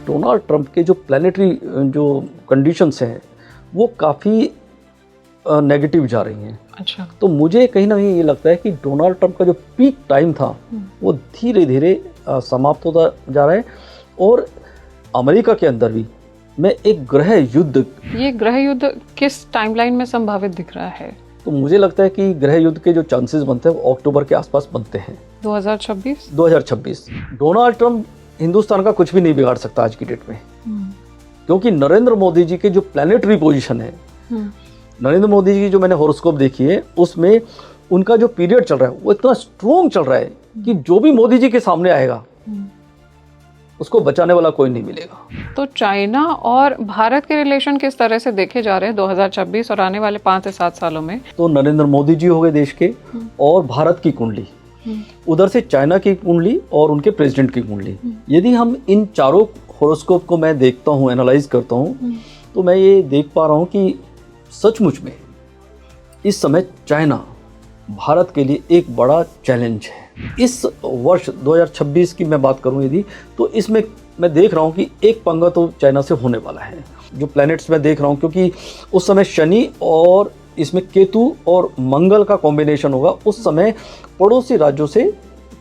Donald Trump के जो planetary जो कंडीशंस हैं वो काफ़ी नेगेटिव जा रही हैं। अच्छा। तो मुझे कहीं ना कहीं ये लगता है कि डोनाल्ड ट्रंप का जो पीक टाइम था वो धीरे धीरे समाप्त होता जा रहा है। और अमेरिका के अंदर भी मैं एक गृह युद्ध, ये गृह युद्ध किस टाइमलाइन में संभावित दिख रहा है? तो मुझे लगता है कि गृह युद्ध के जो चांसेस बनते हैं वो अक्टूबर के आसपास बनते हैं। 2026। डोनाल्ड ट्रंप हिंदुस्तान का कुछ भी नहीं बिगाड़ सकता आज की डेट में, क्योंकि नरेंद्र मोदी जी के जो प्लानिटरी पोजीशन है, नरेंद्र मोदी जी की जो मैंने हॉरोस्कोप देखी है उसमें उनका जो पीरियड चल रहा है वो इतना स्ट्रॉन्ग चल रहा है कि जो भी मोदी जी के सामने आएगा उसको बचाने वाला कोई नहीं मिलेगा। तो चाइना और भारत के रिलेशन किस तरह से देखे जा रहे हैं 2026 और आने वाले 5 से 7 सालों में? तो नरेंद्र मोदी जी हो गए देश के, और भारत की कुंडली, उधर से चाइना की कुंडली और उनके प्रेसिडेंट की कुंडली। यदि हम इन चारों हॉरोस्कोप को मैं देखता हूँ, एनालाइज करता हूँ, तो मैं ये देख पा रहा हूँ कि सचमुच में इस समय चाइना भारत के लिए एक बड़ा चैलेंज है। इस वर्ष 2026 की मैं बात करूं यदि, तो इसमें मैं देख रहा हूं कि एक पंगा तो चाइना से होने वाला है। जो प्लैनेट्स मैं देख रहा हूं, क्योंकि उस समय शनि और इसमें केतु और मंगल का कॉम्बिनेशन होगा, उस समय पड़ोसी राज्यों से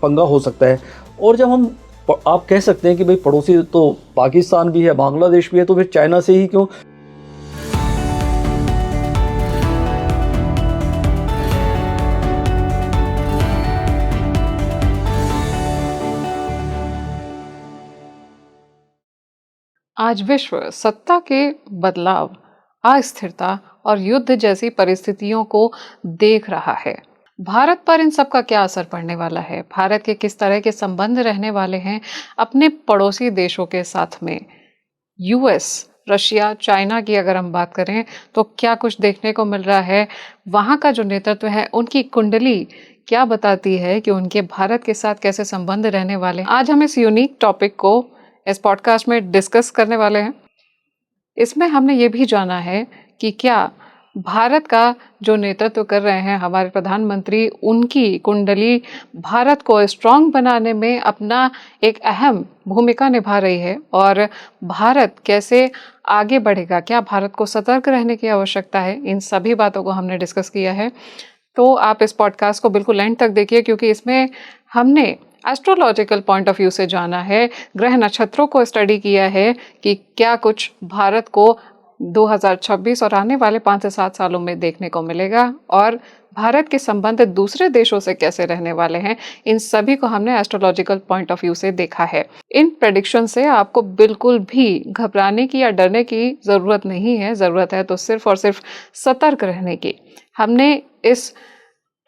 पंगा हो सकता है। और जब हम आप कह सकते हैं कि भाई पड़ोसी तो पाकिस्तान भी है, बांग्लादेश भी है, तो फिर चाइना से ही क्यों? आज विश्व सत्ता के बदलाव, अस्थिरता और युद्ध जैसी परिस्थितियों को देख रहा है। भारत पर इन सब का क्या असर पड़ने वाला है? भारत के किस तरह के संबंध रहने वाले हैं अपने पड़ोसी देशों के साथ में? यूएस, रशिया, चाइना की अगर हम बात करें तो क्या कुछ देखने को मिल रहा है? वहाँ का जो नेतृत्व है, उनकी कुंडली क्या बताती है कि उनके भारत के साथ कैसे संबंध रहने वाले हैं? आज हम इस यूनिक टॉपिक को इस पॉडकास्ट में डिस्कस करने वाले हैं। इसमें हमने ये भी जाना है कि क्या भारत का जो नेतृत्व कर रहे हैं हमारे प्रधानमंत्री, उनकी कुंडली भारत को स्ट्रांग बनाने में अपना एक अहम भूमिका निभा रही है, और भारत कैसे आगे बढ़ेगा, क्या भारत को सतर्क रहने की आवश्यकता है? इन सभी बातों को हमने डिस्कस किया है। तो आप इस पॉडकास्ट को बिल्कुल एंड तक देखिए, क्योंकि इसमें हमने एस्ट्रोलॉजिकल पॉइंट ऑफ व्यू से जाना है, ग्रह नक्षत्रों को स्टडी किया है कि क्या कुछ भारत को 2026 और आने वाले 5 से 7 सालों में देखने को मिलेगा, और भारत के संबंध दूसरे देशों से कैसे रहने वाले हैं। इन सभी को हमने एस्ट्रोलॉजिकल पॉइंट ऑफ व्यू से देखा है। इन प्रेडिक्शन से आपको बिल्कुल भी घबराने की या डरने की ज़रूरत नहीं है। ज़रूरत है तो सिर्फ और सिर्फ सतर्क रहने की। हमने इस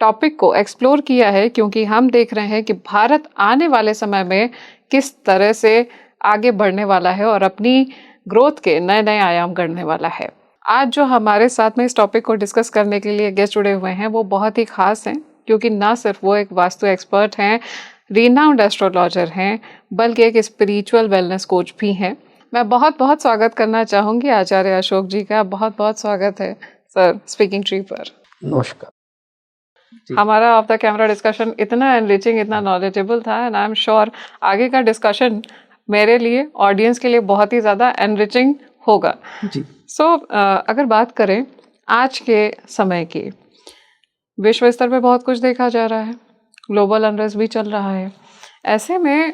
टॉपिक को एक्सप्लोर किया है क्योंकि हम देख रहे हैं कि भारत आने वाले समय में किस तरह से आगे बढ़ने वाला है और अपनी ग्रोथ के नए नए आयाम गढ़ने वाला है। आज जो हमारे साथ में इस टॉपिक को डिस्कस करने के लिए गेस्ट जुड़े हुए हैं वो बहुत ही खास हैं, क्योंकि ना सिर्फ वो एक वास्तु एक्सपर्ट हैं, रीनाउंड एस्ट्रोलॉजर हैं, बल्कि एक स्पिरिचुअल वेलनेस कोच भी हैं। मैं बहुत बहुत स्वागत करना चाहूँगी आचार्य अशोक जी का। बहुत बहुत स्वागत है सर स्पीकिंग ट्री पर। नमस्कार। हमारा ऑफ द कैमरा डिस्कशन इतना एनरिचिंग, इतना नॉलेजेबल था, एंड आई एम श्योर आगे का डिस्कशन मेरे लिए, ऑडियंस के लिए बहुत ही ज़्यादा एनरिचिंग होगा जी। अगर बात करें आज के समय की, विश्व स्तर पे बहुत कुछ देखा जा रहा है, ग्लोबल अनरेस्ट भी चल रहा है। ऐसे में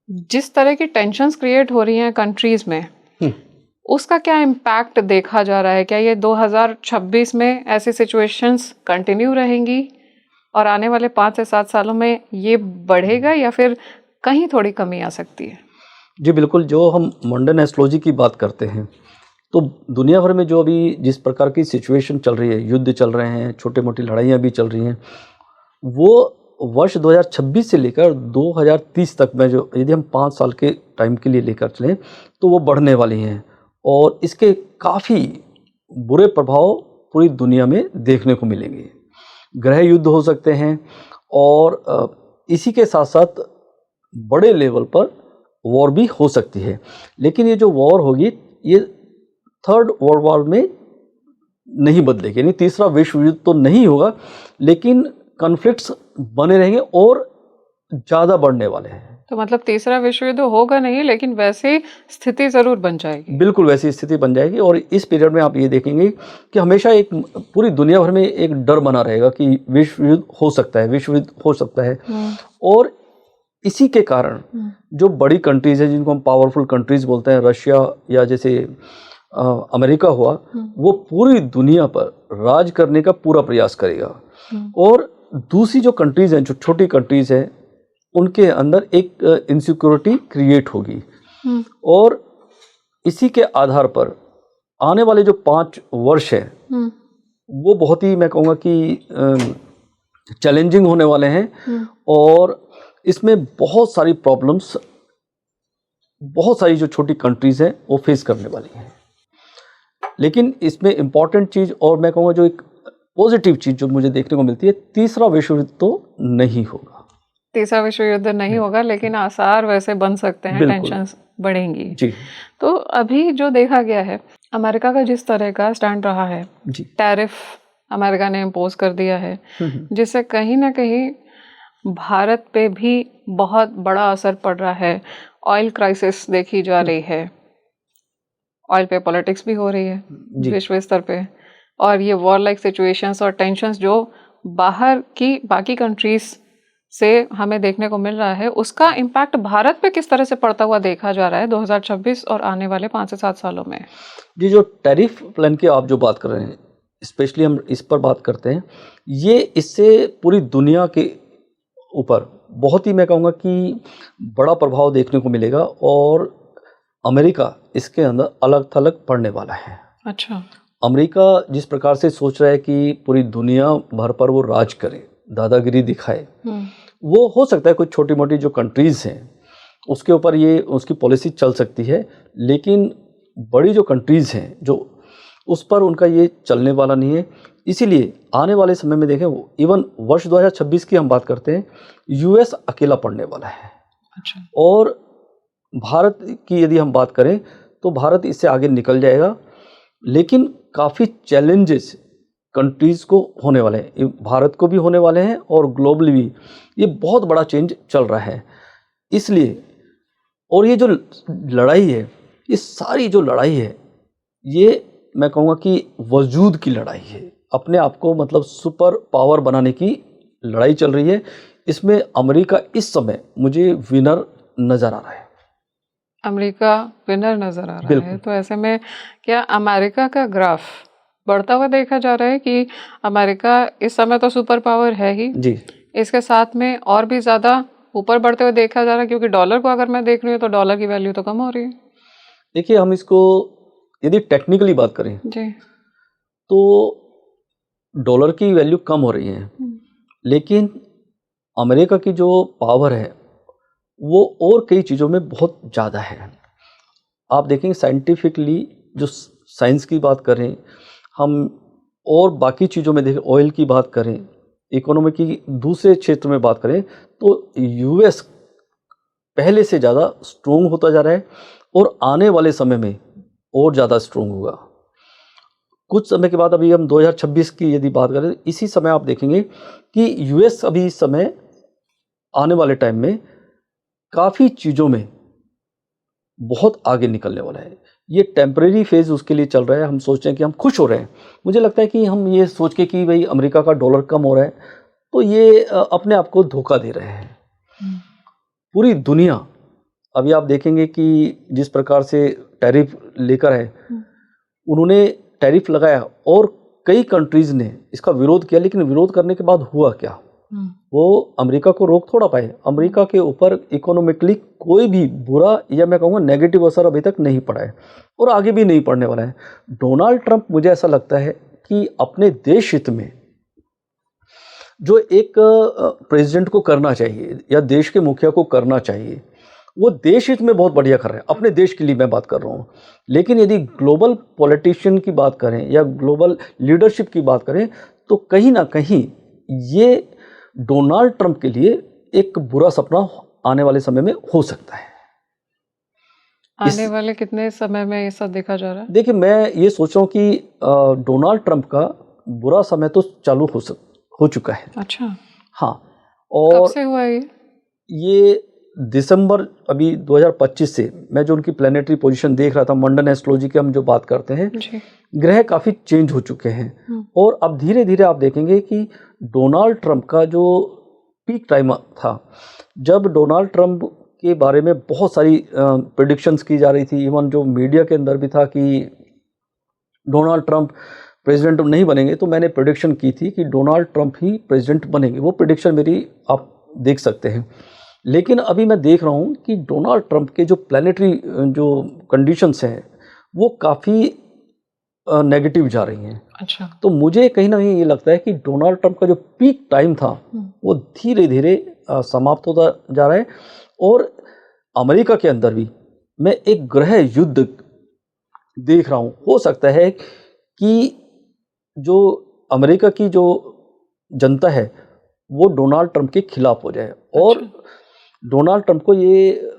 जिस तरह की टेंशन्स क्रिएट हो रही हैं कंट्रीज़ में, उसका क्या इम्पैक्ट देखा जा रहा है? क्या ये 2026 में ऐसी सिचुएशंस कंटिन्यू रहेंगी और आने वाले 5 से 7 सालों में ये बढ़ेगा, या फिर कहीं थोड़ी कमी आ सकती है? जी बिल्कुल। जो हम मॉडर्न एस्ट्रोलॉजी की बात करते हैं तो दुनिया भर में जो अभी जिस प्रकार की सिचुएशन चल रही है, युद्ध चल रहे हैं, छोटे मोटी लड़ाइयाँ भी चल रही हैं, वो वर्ष 2026 से लेकर 2030 तक में, जो यदि हम 5 साल के टाइम के लिए लेकर चलें तो वो बढ़ने वाली हैं, और इसके काफ़ी बुरे प्रभाव पूरी दुनिया में देखने को मिलेंगे। ग्रह युद्ध हो सकते हैं, और इसी के साथ साथ बड़े लेवल पर वॉर भी हो सकती है। लेकिन ये जो वॉर होगी ये थर्ड वर्ल्ड वॉर में नहीं बदलेगी, यानी तीसरा विश्व युद्ध तो नहीं होगा, लेकिन कॉन्फ्लिक्ट्स बने रहेंगे और ज़्यादा बढ़ने वाले हैं। तो मतलब तीसरा विश्व युद्ध होगा नहीं, लेकिन वैसी स्थिति जरूर बन जाएगी। बिल्कुल वैसी स्थिति बन जाएगी। और इस पीरियड में आप ये देखेंगे कि हमेशा एक पूरी दुनिया भर में एक डर बना रहेगा कि विश्व युद्ध हो सकता है, विश्व युद्ध हो सकता है। और इसी के कारण जो बड़ी कंट्रीज है, जिनको हम पावरफुल कंट्रीज बोलते हैं, रशिया या जैसे अमेरिका हुआ, वो पूरी दुनिया पर राज करने का पूरा प्रयास करेगा। और दूसरी जो कंट्रीज हैं, जो छोटी कंट्रीज हैं, उनके अंदर एक इनसिक्योरिटी क्रिएट होगी। और इसी के आधार पर आने वाले जो 5 वर्ष है वो बहुत ही, मैं कहूँगा कि चैलेंजिंग होने वाले हैं। और इसमें बहुत सारी प्रॉब्लम्स, बहुत सारी जो छोटी कंट्रीज हैं वो फेस करने वाली हैं। लेकिन इसमें इम्पॉर्टेंट चीज़, और मैं कहूँगा जो एक पॉजिटिव चीज़ जो मुझे देखने को मिलती है, तीसरा विश्व युद्ध तो नहीं होगा। तीसरा विश्व युद्ध नहीं होगा, लेकिन आसार वैसे बन सकते हैं, टेंशन्स बढ़ेंगी जी। तो अभी जो देखा गया है, अमेरिका का जिस तरह का स्टैंड रहा है, टैरिफ अमेरिका ने इम्पोज कर दिया है, जिससे कहीं ना कहीं भारत पे भी बहुत बड़ा असर पड़ रहा है। ऑयल क्राइसिस देखी जा रही है, ऑयल पे पॉलिटिक्स भी हो रही है विश्व स्तर पे, और ये वॉर लाइक सिचुएशंस और टेंशन्स जो बाहर की बाकी कंट्रीज से हमें देखने को मिल रहा है, उसका इम्पैक्ट भारत पे किस तरह से पड़ता हुआ देखा जा रहा है 2026 और आने वाले 5 से 7 सालों में। जी, जो टैरिफ प्लान की आप जो बात कर रहे हैं, स्पेशली हम इस पर बात करते हैं, ये इससे पूरी दुनिया के ऊपर बहुत ही, मैं कहूँगा कि बड़ा प्रभाव देखने को मिलेगा। और अमेरिका इसके अंदर अलग थलग पड़ने वाला है। अच्छा। अमेरिका जिस प्रकार से सोच रहा है कि पूरी दुनिया भर पर वो राज करे, दादागिरी दिखाए, वो हो सकता है कुछ छोटी मोटी जो कंट्रीज हैं उसके ऊपर ये उसकी पॉलिसी चल सकती है, लेकिन बड़ी जो कंट्रीज हैं जो उस पर उनका ये चलने वाला नहीं है। इसीलिए आने वाले समय में देखें, इवन वर्ष 2026 की हम बात करते हैं, यूएस अकेला पड़ने वाला है। अच्छा। और भारत की यदि हम बात करें तो भारत इससे आगे निकल जाएगा, लेकिन काफ़ी चैलेंजेस कंट्रीज को होने वाले हैं, भारत को भी होने वाले हैं और ग्लोबली भी ये बहुत बड़ा चेंज चल रहा है। इसलिए, और ये जो लड़ाई है, ये सारी जो लड़ाई है, ये मैं कहूँगा कि वजूद की लड़ाई है, अपने आप को मतलब सुपर पावर बनाने की लड़ाई चल रही है। इसमें अमेरिका इस समय मुझे विनर नज़र आ रहा है। अमेरिका विनर नज़र आ रहा है। तो ऐसे में क्या अमेरिका का ग्राफ बढ़ता हुआ देखा जा रहा है कि अमेरिका इस समय तो सुपर पावर है ही जी, इसके साथ में और भी ज़्यादा ऊपर बढ़ते हुए देखा जा रहा है? क्योंकि डॉलर को अगर मैं देख रही हूँ तो डॉलर की वैल्यू तो कम हो रही है। देखिए, हम इसको यदि टेक्निकली बात करें जी, तो डॉलर की वैल्यू कम हो रही है, लेकिन अमेरिका की जो पावर है वो और कई चीज़ों में बहुत ज़्यादा है। आप देखेंगे साइंटिफिकली, जो साइंस की बात करें हम, और बाकी चीज़ों में देखें, ऑयल की बात करें, इकोनॉमी की दूसरे क्षेत्र में बात करें, तो यूएस पहले से ज़्यादा स्ट्रोंग होता जा रहा है और आने वाले समय में और ज़्यादा स्ट्रोंग होगा। कुछ समय के बाद, अभी हम 2026 की यदि बात करें, इसी समय आप देखेंगे कि यूएस अभी इस समय आने वाले टाइम में काफ़ी चीज़ों में बहुत आगे निकलने वाला है। ये टेम्परेरी फेज़ उसके लिए चल रहा है। हम सोच रहे हैं कि हम खुश हो रहे हैं। मुझे लगता है कि हम ये सोच के कि भाई अमेरिका का डॉलर कम हो रहा है, तो ये अपने आप को धोखा दे रहे हैं। पूरी दुनिया, अभी आप देखेंगे कि जिस प्रकार से टैरिफ लेकर है, उन्होंने टैरिफ लगाया और कई कंट्रीज ने इसका विरोध किया, लेकिन विरोध करने के बाद हुआ क्या? वो अमेरिका को रोक थोड़ा पाए। अमेरिका के ऊपर इकोनॉमिकली कोई भी बुरा या मैं कहूँगा नेगेटिव असर अभी तक नहीं पड़ा है और आगे भी नहीं पड़ने वाला है। डोनाल्ड ट्रंप, मुझे ऐसा लगता है कि अपने देश हित में जो एक प्रेसिडेंट को करना चाहिए या देश के मुखिया को करना चाहिए, वो देश हित में बहुत बढ़िया कर रहे हैं। अपने देश के लिए मैं बात कर रहा हूँ। लेकिन यदि ग्लोबल पॉलिटिशियन की बात करें या ग्लोबल लीडरशिप की बात करें, तो कहीं ना कहीं ये डोनाल्ड ट्रंप के लिए एक बुरा सपना आने वाले समय में हो सकता है। आने वाले कितने समय में ये सब देखा जा रहा है? देखिए, मैं ये सोच रहा हूँ कि डोनाल्ड ट्रंप का बुरा समय तो चालू हो चुका है। अच्छा, हाँ। कब और से हुआ ये? दिसंबर अभी 2025 से मैं जो उनकी प्लानिटरी पोजीशन देख रहा था, मंडन एस्ट्रोलॉजी की हम जो बात करते हैं, जी। ग्रह काफ़ी चेंज हो चुके हैं और अब धीरे धीरे आप देखेंगे कि डोनाल्ड ट्रंप का जो पीक टाइम था, जब डोनाल्ड ट्रंप के बारे में बहुत सारी प्रेडिक्शंस की जा रही थी, इवन जो मीडिया के अंदर भी था कि डोनाल्ड ट्रंप प्रेसिडेंट नहीं बनेंगे, तो मैंने प्रेडिक्शन की थी कि डोनाल्ड ट्रंप ही प्रेसिडेंट बनेंगे। वो प्रेडिक्शन मेरी आप देख सकते हैं। लेकिन अभी मैं देख रहा हूँ कि डोनाल्ड ट्रंप के जो प्लानिटरी जो कंडीशंस हैं वो काफ़ी नेगेटिव जा रही हैं। अच्छा। तो मुझे कहीं ना कहीं ये लगता है कि डोनाल्ड ट्रंप का जो पीक टाइम था वो धीरे धीरे समाप्त होता जा रहा है। और अमेरिका के अंदर भी मैं एक ग्रह युद्ध देख रहा हूँ। हो सकता है कि जो अमेरिका की जो जनता है वो डोनाल्ड ट्रंप के खिलाफ हो जाए और डोनाल्ड ट्रंप को ये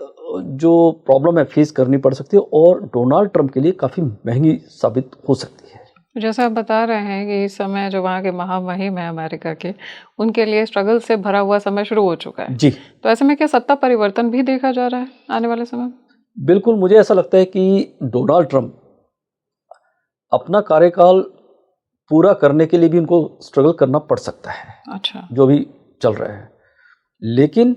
जो प्रॉब्लम है फेस करनी पड़ सकती है और डोनाल्ड ट्रंप के लिए काफ़ी महंगी साबित हो सकती है। जैसे आप बता रहे हैं कि इस समय जो वहाँ के महामहिम है अमेरिका के, उनके लिए स्ट्रगल से भरा हुआ समय शुरू हो चुका है जी। तो ऐसे में क्या सत्ता परिवर्तन भी देखा जा रहा है आने वाले समय? बिल्कुल, मुझे ऐसा लगता है कि डोनाल्ड ट्रंप अपना कार्यकाल पूरा करने के लिए भी उनको स्ट्रगल करना पड़ सकता है। अच्छा। जो भी चल रहा है, लेकिन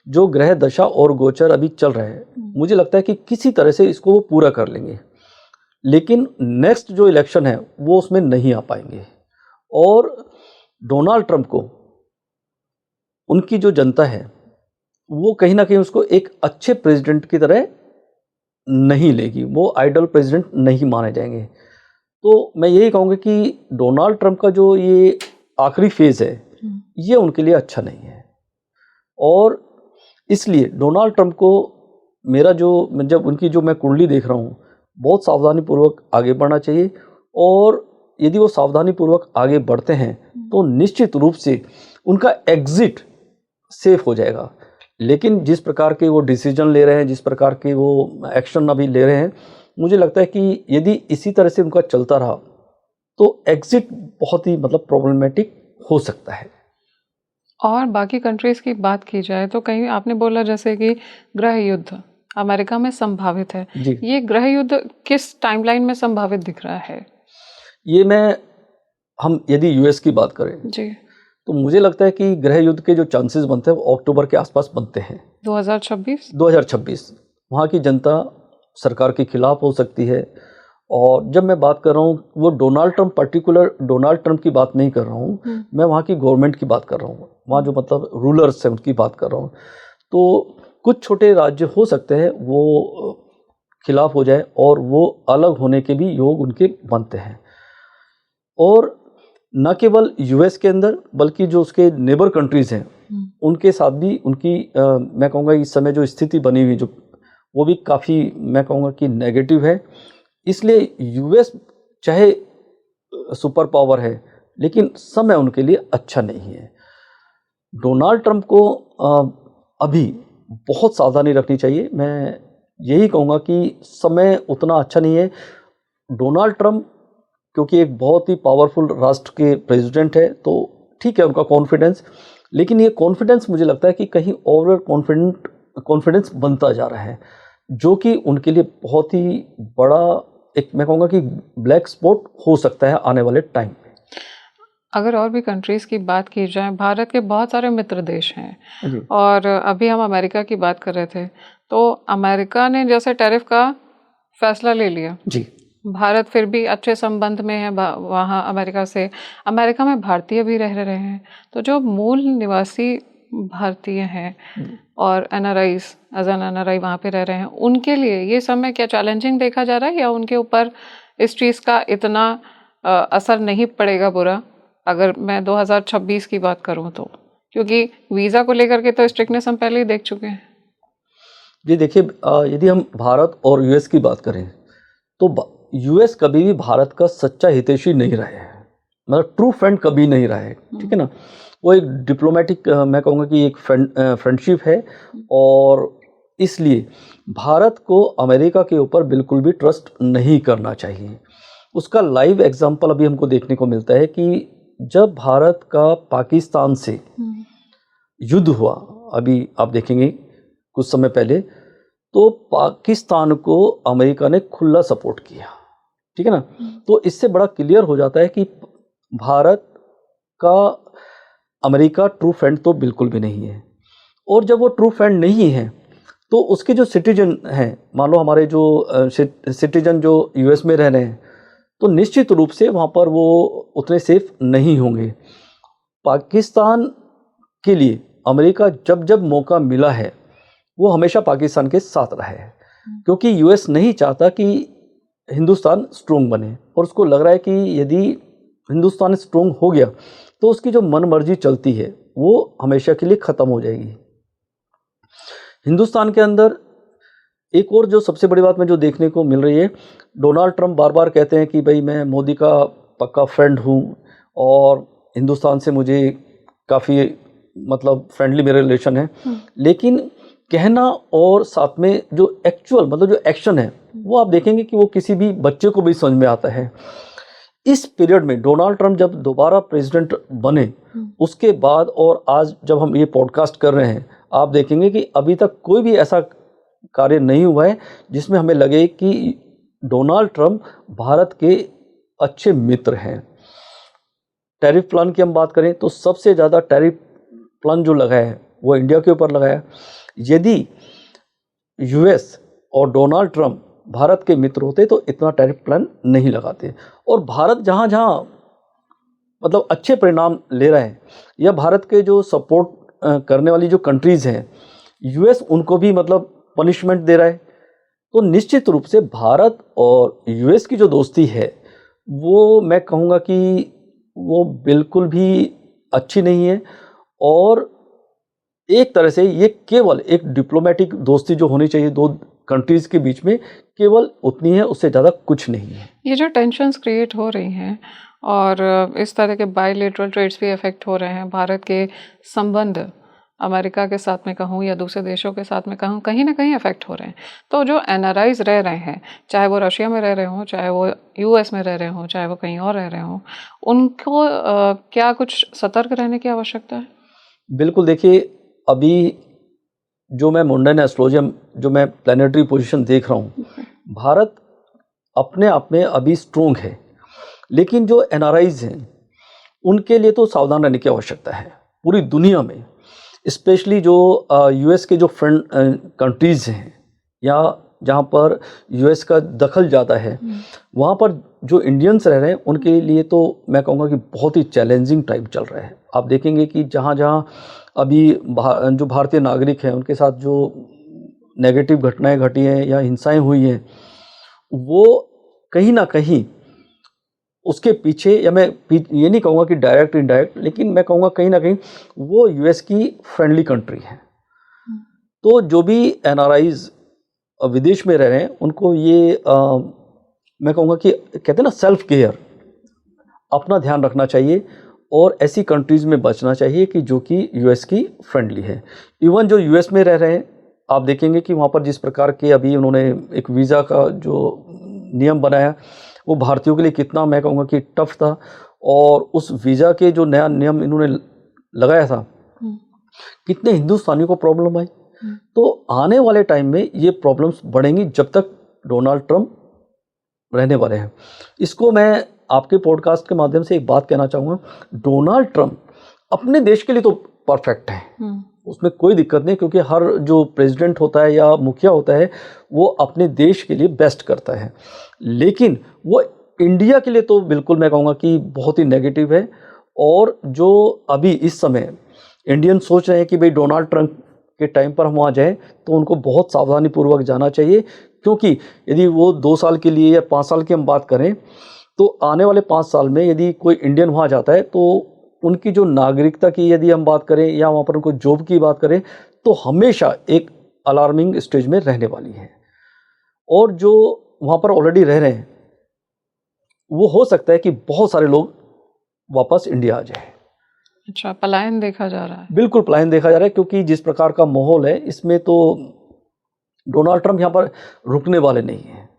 जो ग्रह दशा और गोचर अभी चल रहा है, मुझे लगता है कि किसी तरह से इसको वो पूरा कर लेंगे। लेकिन नेक्स्ट जो इलेक्शन है वो उसमें नहीं आ पाएंगे और डोनाल्ड ट्रंप को उनकी जो जनता है वो कहीं ना कहीं उसको एक अच्छे प्रेसिडेंट की तरह नहीं लेगी, वो आइडल प्रेसिडेंट नहीं माने जाएंगे। तो मैं यही कहूँगा कि डोनाल्ड ट्रंप का जो ये आखिरी फेज है ये उनके लिए अच्छा नहीं है और इसलिए डोनाल्ड ट्रंप को मेरा जो जब उनकी जो मैं कुंडली देख रहा हूँ बहुत सावधानी पूर्वक आगे बढ़ना चाहिए और यदि वो सावधानी पूर्वक आगे बढ़ते हैं तो निश्चित रूप से उनका एग्जिट सेफ हो जाएगा। लेकिन जिस प्रकार के वो डिसीजन ले रहे हैं, जिस प्रकार के वो एक्शन अभी ले रहे हैं, मुझे लगता है कि यदि इसी तरह से उनका चलता रहा तो एग्जिट बहुत ही मतलब प्रॉब्लमेटिक हो सकता है। और बाकी कंट्रीज़ की बात की जाए तो कहीं आपने बोला जैसे कि गृह युद्ध अमेरिका में संभावित है, ये गृह युद्ध किस टाइमलाइन में संभावित दिख रहा है? ये हम यदि यूएस की बात करें जी तो मुझे लगता है कि गृह युद्ध के जो चांसेस बनते हैं वो अक्टूबर के आसपास बनते हैं। 2026 वहाँ की जनता सरकार के खिलाफ हो सकती है। और जब मैं बात कर रहा हूँ वो Donald Trump, particular Donald Trump की बात नहीं कर रहा हूँ, मैं वहाँ की गवर्नमेंट की बात कर रहा हूँ, वहाँ जो मतलब रूलर्स हैं उनकी बात कर रहा हूँ। तो कुछ छोटे राज्य हो सकते हैं वो खिलाफ हो जाए और वो अलग होने के भी योग उनके बनते हैं। और न केवल यूएस के अंदर बल्कि जो उसके नेबर कंट्रीज़ हैं उनके साथ भी उनकी मैं कहूँगा इस समय जो स्थिति बनी हुई जो वो भी काफ़ी मैं कहूँगा कि नेगेटिव है। इसलिए यूएस चाहे सुपर पावर है लेकिन समय उनके लिए अच्छा नहीं है। डोनाल्ड ट्रंप को अभी बहुत सावधानी रखनी चाहिए। मैं यही कहूँगा कि समय उतना अच्छा नहीं है। डोनाल्ड ट्रंप क्योंकि एक बहुत ही पावरफुल राष्ट्र के प्रेसिडेंट है तो ठीक है उनका कॉन्फिडेंस, लेकिन ये कॉन्फिडेंस मुझे लगता है कि कहीं ओवर कॉन्फिडेंस बनता जा रहा है जो कि उनके लिए बहुत ही बड़ा एक मैं कहूँगा कि ब्लैक स्पॉट हो सकता है आने वाले टाइम में। अगर और भी कंट्रीज़ की बात की जाए, भारत के बहुत सारे मित्र देश हैं और अभी हम अमेरिका की बात कर रहे थे तो अमेरिका ने जैसे टैरिफ का फैसला ले लिया जी, भारत फिर भी अच्छे संबंध में है वहाँ अमेरिका से। अमेरिका में भारतीय भी रह रहे हैं तो जो मूल निवासी भारतीय हैं और NRIs एज एन NRI वहाँ पे रह रहे हैं उनके लिए ये समय क्या चैलेंजिंग देखा जा रहा है या उनके ऊपर इस चीज़ का इतना असर नहीं पड़ेगा बुरा अगर मैं 2026 की बात करूँ तो, क्योंकि वीज़ा को लेकर के तो स्ट्रिक्टनेस हम पहले ही देख चुके हैं। जी देखिए, यदि हम भारत और यूएस की बात करें तो यूएस कभी भी भारत का सच्चा हितैषी नहीं रहा है, मतलब ट्रू फ्रेंड कभी नहीं रहा है, ठीक है ना। वो एक डिप्लोमेटिक मैं कहूँगा कि एक फ्रेंडशिप है और इसलिए भारत को अमेरिका के ऊपर बिल्कुल भी ट्रस्ट नहीं करना चाहिए। उसका लाइव एग्जांपल अभी हमको देखने को मिलता है कि जब भारत का पाकिस्तान से युद्ध हुआ, अभी आप देखेंगे कुछ समय पहले, तो पाकिस्तान को अमेरिका ने खुला सपोर्ट किया, ठीक है ना। तो इससे बड़ा क्लियर हो जाता है कि भारत का अमेरिका ट्रू फ्रेंड तो बिल्कुल भी नहीं है। और जब वो ट्रू फ्रेंड नहीं है तो उसके जो सिटीजन हैं, मान लो हमारे जो सिटीजन जो यूएस में रह रहे हैं, तो निश्चित रूप से वहाँ पर वो उतने सेफ नहीं होंगे। पाकिस्तान के लिए अमेरिका जब जब मौका मिला है वो हमेशा पाकिस्तान के साथ रहा है, क्योंकि यूएस नहीं चाहता कि हिंदुस्तान स्ट्रोंग बने, और उसको लग रहा है कि यदि हिंदुस्तान स्ट्रोंग हो गया तो उसकी जो मनमर्जी चलती है वो हमेशा के लिए ख़त्म हो जाएगी। हिंदुस्तान के अंदर एक और जो सबसे बड़ी बात में जो देखने को मिल रही है, डोनाल्ड ट्रंप बार बार कहते हैं कि भाई मैं मोदी का पक्का फ्रेंड हूँ और हिंदुस्तान से मुझे काफ़ी मतलब फ्रेंडली मेरे रिलेशन है, लेकिन कहना और साथ में जो एक्चुअल मतलब जो एक्शन है वो आप देखेंगे कि वो किसी भी बच्चे को भी समझ में आता है। इस पीरियड में डोनाल्ड ट्रंप जब दोबारा प्रेसिडेंट बने उसके बाद और आज जब हम ये पॉडकास्ट कर रहे हैं, आप देखेंगे कि अभी तक कोई भी ऐसा कार्य नहीं हुआ है जिसमें हमें लगे कि डोनाल्ड ट्रंप भारत के अच्छे मित्र हैं। टैरिफ प्लान की हम बात करें तो सबसे ज़्यादा टैरिफ प्लान जो लगाया है वो इंडिया के ऊपर लगाया। यदि यूएस और डोनाल्ड ट्रंप भारत के मित्र होते तो इतना टैरिफ प्लान नहीं लगाते। और भारत जहाँ जहाँ मतलब अच्छे परिणाम ले रहे हैं या भारत के जो सपोर्ट करने वाली जो कंट्रीज़ हैं, यूएस उनको भी मतलब पनिशमेंट दे रहा है, तो निश्चित रूप से भारत और यूएस की जो दोस्ती है वो मैं कहूँगा कि वो बिल्कुल भी अच्छी नहीं है। और एक तरह से ये केवल एक डिप्लोमेटिक दोस्ती जो होनी चाहिए दो कंट्रीज़ के बीच में केवल उतनी है, उससे ज़्यादा कुछ नहीं है। ये जो टेंशन्स क्रिएट हो रही हैं और इस तरह के बायलैटरल ट्रेड्स भी अफेक्ट हो रहे हैं, भारत के संबंध अमेरिका के साथ में कहूँ या दूसरे देशों के साथ में कहूँ कहीं ना कहीं अफेक्ट हो रहे हैं। तो जो एनआरआईज रह रहे हैं, चाहे वो रशिया में रह रहे हों, चाहे वो यूएस में रह रहे हों, चाहे वो कहीं और रह रहे हों, उनको क्या कुछ सतर्क रहने की आवश्यकता है? बिल्कुल, देखिए अभी जो मैं मुंडन एस्ट्रोलॉजी जो मैं प्लानिटरी पोजीशन देख रहा हूँ, भारत अपने आप में अभी स्ट्रोंग है, लेकिन जो एनआरआईज हैं उनके लिए तो सावधान रहने की आवश्यकता है। पूरी दुनिया में स्पेशली जो यूएस के जो फ्रेंड कंट्रीज़ हैं या जहाँ पर यूएस का दखल ज़्यादा है, वहाँ पर जो इंडियंस रह रहे हैं उनके लिए तो मैं कहूँगा कि बहुत ही चैलेंजिंग टाइम चल रहा है। आप देखेंगे कि जहाँ जहाँ अभी जो भारतीय नागरिक हैं उनके साथ जो नेगेटिव घटनाएं घटी हैं या हिंसाएं हुई हैं, वो कहीं ना कहीं उसके पीछे, या मैं ये नहीं कहूँगा कि डायरेक्ट इनडायरेक्ट, लेकिन मैं कहूँगा कहीं ना कहीं वो यूएस की फ्रेंडली कंट्री है। तो जो भी एनआरआईज विदेश में रह रहे हैं उनको ये मैं कहूँगा कि कहते हैं ना सेल्फ केयर, अपना ध्यान रखना चाहिए और ऐसी कंट्रीज़ में बचना चाहिए कि जो कि यूएस की फ्रेंडली है। इवन जो यूएस में रह रहे हैं आप देखेंगे कि वहाँ पर जिस प्रकार के अभी उन्होंने एक वीज़ा का जो नियम बनाया वो भारतीयों के लिए कितना मैं कहूँगा कि टफ था, और उस वीज़ा के जो नया नियम इन्होंने लगाया था कितने हिंदुस्तानियों को प्रॉब्लम आई। तो आने वाले टाइम में ये प्रॉब्लम्स बढ़ेंगी जब तक डोनाल्ड ट्रंप रहने वाले हैं। इसको मैं आपके पॉडकास्ट के माध्यम से एक बात कहना चाहूँगा, डोनाल्ड ट्रंप अपने देश के लिए तो परफेक्ट है, उसमें कोई दिक्कत नहीं, क्योंकि हर जो प्रेसिडेंट होता है या मुखिया होता है वो अपने देश के लिए बेस्ट करता है, लेकिन वो इंडिया के लिए तो बिल्कुल मैं कहूँगा कि बहुत ही नेगेटिव है। और जो अभी इस समय इंडियन सोच रहे हैं कि भाई डोनाल्ड ट्रंप के टाइम पर हम वहाँ जाएँ, तो उनको बहुत सावधानी पूर्वक जाना चाहिए, क्योंकि यदि वो 2 साल के लिए या 5 साल की हम बात करें तो आने वाले 5 साल में यदि कोई इंडियन वहाँ जाता है तो उनकी जो नागरिकता की यदि हम बात करें या वहाँ पर उनको जॉब की बात करें तो हमेशा एक अलार्मिंग स्टेज में रहने वाली है। और जो वहाँ पर ऑलरेडी रह रहे हैं वो हो सकता है कि बहुत सारे लोग वापस इंडिया आ जाए। अच्छा, पलायन देखा जा रहा है? बिल्कुल पलायन देखा जा रहा है, क्योंकि जिस प्रकार का माहौल है इसमें तो डोनाल्ड ट्रंप यहाँ पर रुकने वाले नहीं हैं।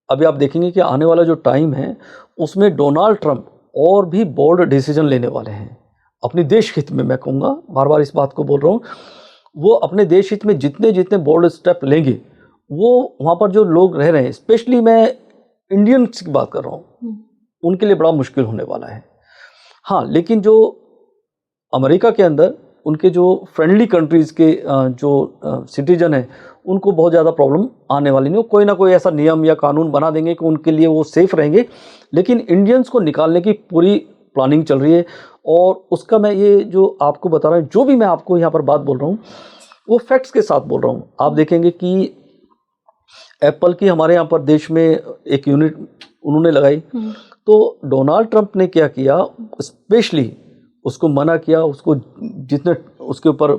अभी आप देखेंगे कि आने वाला जो टाइम है उसमें डोनाल्ड ट्रंप और भी बोल्ड डिसीजन लेने वाले हैं अपनी देश हित में, मैं कहूँगा बार बार इस बात को बोल रहा हूँ। वो अपने देश हित में जितने जितने बोल्ड स्टेप लेंगे, वो वहाँ पर जो लोग रह रहे हैं, स्पेशली मैं इंडियंस की बात कर रहा हूँ, उनके लिए बड़ा मुश्किल होने वाला है। हाँ, लेकिन जो अमेरिका के अंदर उनके जो फ्रेंडली कंट्रीज़ के जो सिटीजन हैं, उनको बहुत ज़्यादा प्रॉब्लम आने वाली नहीं। वो कोई ना कोई ऐसा नियम या कानून बना देंगे कि उनके लिए वो सेफ रहेंगे, लेकिन इंडियंस को निकालने की पूरी प्लानिंग चल रही है। और उसका मैं ये जो आपको बता रहा हूँ, जो भी मैं आपको यहाँ पर बात बोल रहा हूँ, वो फैक्ट्स के साथ बोल रहा हूँ। आप देखेंगे कि एप्पल की हमारे यहाँ पर देश में एक यूनिट उन्होंने लगाई, तो डोनाल्ड ट्रंप ने क्या किया, स्पेशली उसको मना किया, उसको जितने उसके ऊपर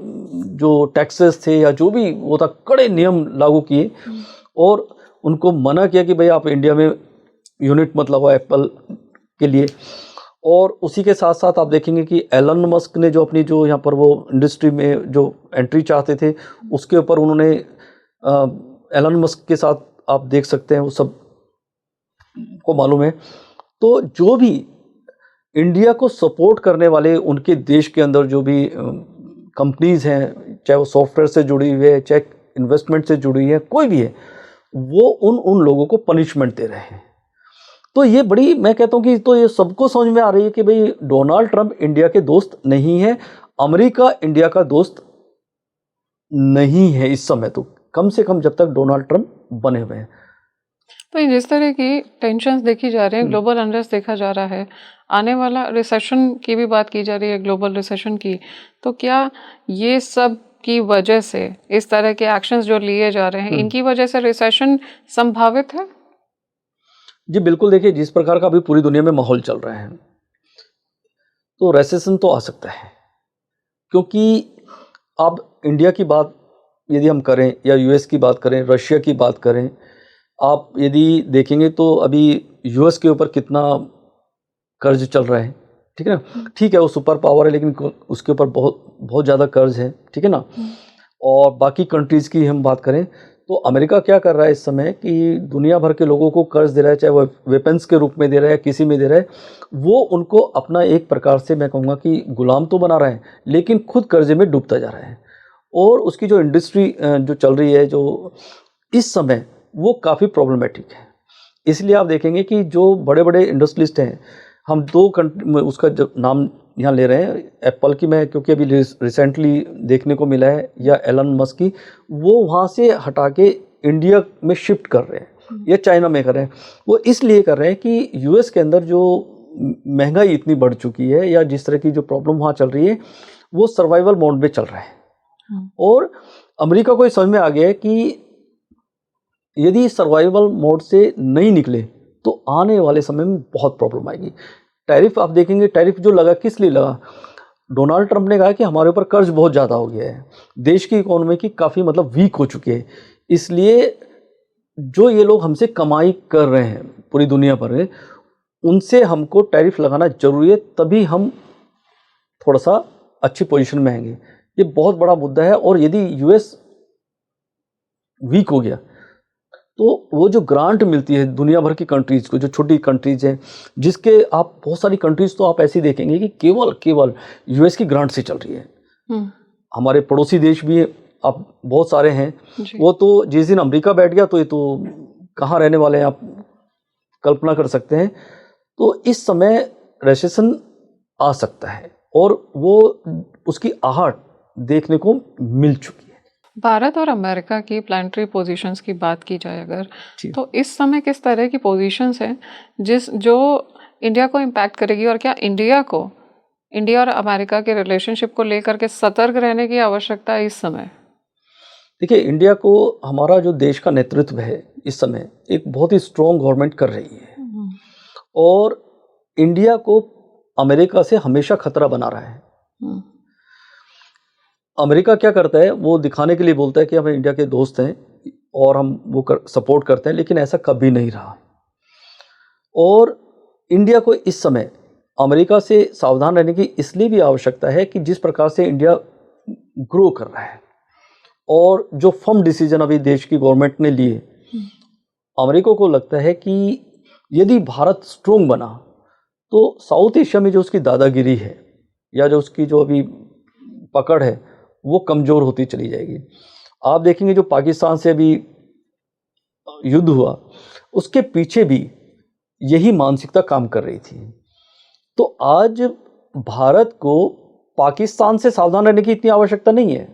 जो टैक्सेस थे या जो भी वो था, कड़े नियम लागू किए और उनको मना किया कि भाई आप इंडिया में यूनिट मत लगाओ एप्पल के लिए। और उसी के साथ साथ आप देखेंगे कि एलन मस्क ने जो अपनी जो यहाँ पर वो इंडस्ट्री में जो एंट्री चाहते थे, उसके ऊपर उन्होंने एलन मस्क के साथ आप देख सकते हैं, वो सब को मालूम है। तो जो भी इंडिया को सपोर्ट करने वाले उनके देश के अंदर जो भी कंपनीज हैं, चाहे वो सॉफ्टवेयर से जुड़ी हुई है, चाहे इन्वेस्टमेंट से जुड़ी है, कोई भी है, वो उन लोगों को पनिशमेंट दे रहे हैं। तो ये बड़ी, मैं कहता हूँ कि तो ये सबको समझ में आ रही है कि भाई डोनाल्ड ट्रंप इंडिया के दोस्त नहीं है, अमेरिका इंडिया का दोस्त नहीं है इस समय, तो कम से कम जब तक डोनाल्ड ट्रंप बने हुए हैं। तो जिस तरह की टेंशन्स देखी जा रही है, ग्लोबल अनरेस्ट देखा जा रहा है, आने वाला रिसेशन की भी बात की जा रही है, ग्लोबल रिसेशन की, तो क्या ये सब की वजह से इस तरह के एक्शंस जो लिए जा रहे हैं, इनकी वजह से रिसेशन संभावित है? जी बिल्कुल, देखिए जिस प्रकार का अभी पूरी दुनिया में माहौल चल रहा है, तो रिसेशन तो आ सकता है। क्योंकि अब इंडिया की बात यदि हम करें या यूएस की बात करें, रशिया की बात करें, आप यदि देखेंगे तो अभी यूएस के ऊपर कितना कर्ज चल रहा है, ठीक है ना। ठीक है, वो सुपर पावर है, लेकिन उसके ऊपर बहुत ज़्यादा कर्ज है, ठीक है ना। और बाकी कंट्रीज़ की हम बात करें तो अमेरिका क्या कर रहा है इस समय कि दुनिया भर के लोगों को कर्ज दे रहा है, चाहे वो वेपन्स के रूप में दे रहा है, किसी में दे रहा है, वो उनको अपना एक प्रकार से मैं कहूँगा कि गुलाम तो बना रहा है, लेकिन खुद कर्जे में डूबता जा रहा है। और उसकी जो इंडस्ट्री जो चल रही है जो इस समय, वो काफ़ी प्रॉब्लमेटिक है। इसलिए आप देखेंगे कि जो बड़े बड़े इंडस्ट्रियलिस्ट हैं, हम दो कंट्री उसका जब नाम यहाँ ले रहे हैं, एप्पल की मैं क्योंकि अभी रिसेंटली देखने को मिला है, या एलन मस्क की, वो वहाँ से हटा के इंडिया में शिफ्ट कर रहे हैं या चाइना में कर रहे हैं। वो इसलिए कर रहे हैं कि यूएस के अंदर जो महंगाई इतनी बढ़ चुकी है या जिस तरह की जो प्रॉब्लम वहाँ चल रही है, वो सर्वाइवल मोड में चल रहा है। और अमेरिका को ये समझ में आ गया है कि यदि सर्वाइवल मोड से नहीं निकले तो आने वाले समय में बहुत प्रॉब्लम आएगी। टैरिफ आप देखेंगे, टैरिफ जो लगा किस लिए लगा, डोनाल्ड ट्रंप ने कहा कि हमारे ऊपर कर्ज बहुत ज़्यादा हो गया है, देश की इकोनॉमी की काफ़ी मतलब वीक हो चुकी है, इसलिए जो ये लोग हमसे कमाई कर रहे हैं पूरी दुनिया भर में, उनसे हमको टैरिफ लगाना जरूरी है, तभी हम थोड़ा सा अच्छी पोजीशन में आएंगे। ये बहुत बड़ा मुद्दा है। और यदि यूएस वीक हो गया तो वो जो ग्रांट मिलती है दुनिया भर की कंट्रीज़ को, जो छोटी कंट्रीज़ हैं, जिसके आप बहुत सारी कंट्रीज़ तो आप ऐसी देखेंगे कि केवल यूएस की ग्रांट से चल रही है। हमारे पड़ोसी देश भी आप बहुत सारे हैं, वो तो जिस दिन अमेरिका बैठ गया तो ये तो कहाँ रहने वाले हैं, आप कल्पना कर सकते हैं। तो इस समय रिसेशन आ सकता है और वो उसकी आहट देखने को मिल चुकी है। भारत और अमेरिका की प्लानिटरी पोजीशंस की बात की जाए अगर, तो इस समय किस तरह की पोजीशंस हैं जो इंडिया को इम्पैक्ट करेगी, और क्या इंडिया और अमेरिका के रिलेशनशिप को लेकर के सतर्क रहने की आवश्यकता है इस समय? देखिए, इंडिया को हमारा जो देश का नेतृत्व है इस समय एक बहुत ही स्ट्रॉन्ग गवर्नमेंट कर रही है, और इंडिया को अमेरिका से हमेशा खतरा बना रहा है। अमेरिका क्या करता है, वो दिखाने के लिए बोलता है कि हम इंडिया के दोस्त हैं और हम वो सपोर्ट करते हैं, लेकिन ऐसा कभी नहीं रहा। और इंडिया को इस समय अमेरिका से सावधान रहने की इसलिए भी आवश्यकता है कि जिस प्रकार से इंडिया ग्रो कर रहा है और जो फर्म डिसीजन अभी देश की गवर्नमेंट ने लिए, अमेरिका को लगता है कि यदि भारत स्ट्रोंग बना तो साउथ एशिया में जो उसकी दादागिरी है या जो उसकी जो अभी पकड़ है, वो कमज़ोर होती चली जाएगी। आप देखेंगे जो पाकिस्तान से अभी युद्ध हुआ, उसके पीछे भी यही मानसिकता काम कर रही थी। तो आज भारत को पाकिस्तान से सावधान रहने की इतनी आवश्यकता नहीं है,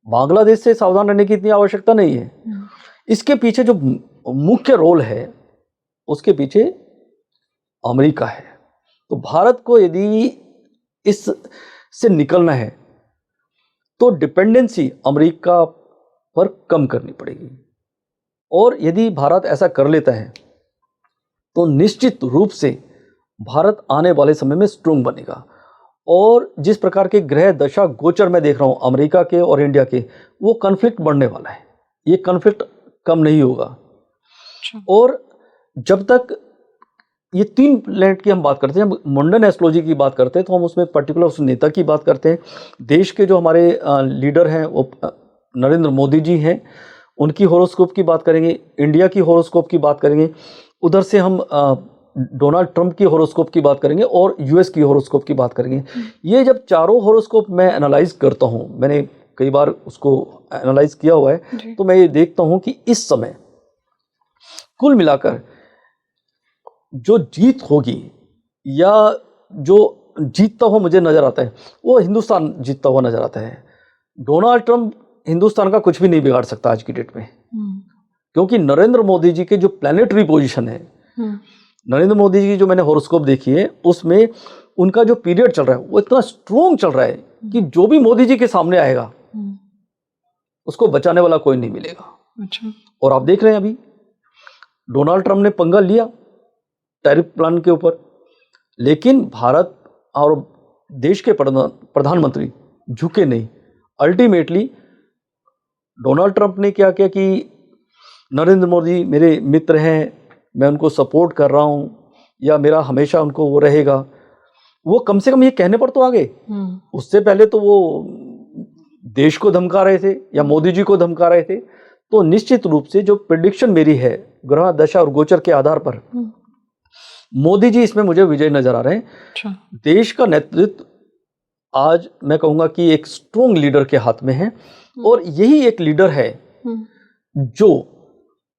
बांग्लादेश से सावधान रहने की इतनी आवश्यकता नहीं है। इसके पीछे जो मुख्य रोल है, उसके पीछे अमेरिका है। तो भारत को यदि इस से निकलना है तो डिपेंडेंसी अमेरिका पर कम करनी पड़ेगी, और यदि भारत ऐसा कर लेता है तो निश्चित रूप से भारत आने वाले समय में स्ट्रोंग बनेगा। और जिस प्रकार के ग्रह दशा गोचर मैं देख रहा हूँ अमेरिका के और इंडिया के, वो कन्फ्लिक्ट बढ़ने वाला है, ये कन्फ्लिक्ट कम नहीं होगा। और जब तक ये 3 प्लैनेट की हम बात करते हैं, मुंडन एस्ट्रोलॉजी की बात करते हैं, तो हम उसमें पर्टिकुलर उस नेता की बात करते हैं। देश के जो हमारे लीडर हैं वो नरेंद्र मोदी जी हैं, उनकी हॉरोस्कोप की बात करेंगे, इंडिया की हॉरोस्कोप की बात करेंगे, उधर से हम डोनाल्ड ट्रंप की हॉरोस्कोप की बात करेंगे और यूएस की हॉरोस्कोप की बात करेंगे। ये जब चारों हॉरोस्कोप मैं एनालाइज करता हूँ, मैंने कई बार उसको एनालाइज किया हुआ है, तो मैं ये देखता हूँ कि इस समय कुल मिलाकर जो जीत होगी या जो जीतता हुआ मुझे नज़र आता है, वो हिंदुस्तान जीतता हुआ नज़र आता है। डोनाल्ड ट्रंप हिंदुस्तान का कुछ भी नहीं बिगाड़ सकता आज की डेट में, क्योंकि नरेंद्र मोदी जी के जो प्लानिटरी पोजीशन है, नरेंद्र मोदी जी की जो मैंने हॉरोस्कोप देखी है, उसमें उनका जो पीरियड चल रहा है वो इतना स्ट्रोंग चल रहा है कि जो भी मोदी जी के सामने आएगा उसको बचाने वाला कोई नहीं मिलेगा। अच्छा। और आप देख रहे हैं अभी डोनाल्ड ट्रंप ने पंगा लिया टैरिफ प्लान के ऊपर, लेकिन भारत और देश के प्रधानमंत्री झुके नहीं। अल्टीमेटली डोनाल्ड ट्रंप ने क्या किया कि नरेंद्र मोदी मेरे मित्र हैं, मैं उनको सपोर्ट कर रहा हूँ या मेरा हमेशा उनको वो रहेगा, वो कम से कम ये कहने पर तो आ गए। उससे पहले तो वो देश को धमका रहे थे या मोदी जी को धमका रहे थे। तो निश्चित रूप से जो प्रेडिक्शन मेरी है ग्रह दशा और गोचर के आधार पर, मोदी जी इसमें मुझे विजय नजर आ रहे हैं। अच्छा। देश का नेतृत्व आज मैं कहूँगा कि एक स्ट्रोंग लीडर के हाथ में है, और यही एक लीडर है जो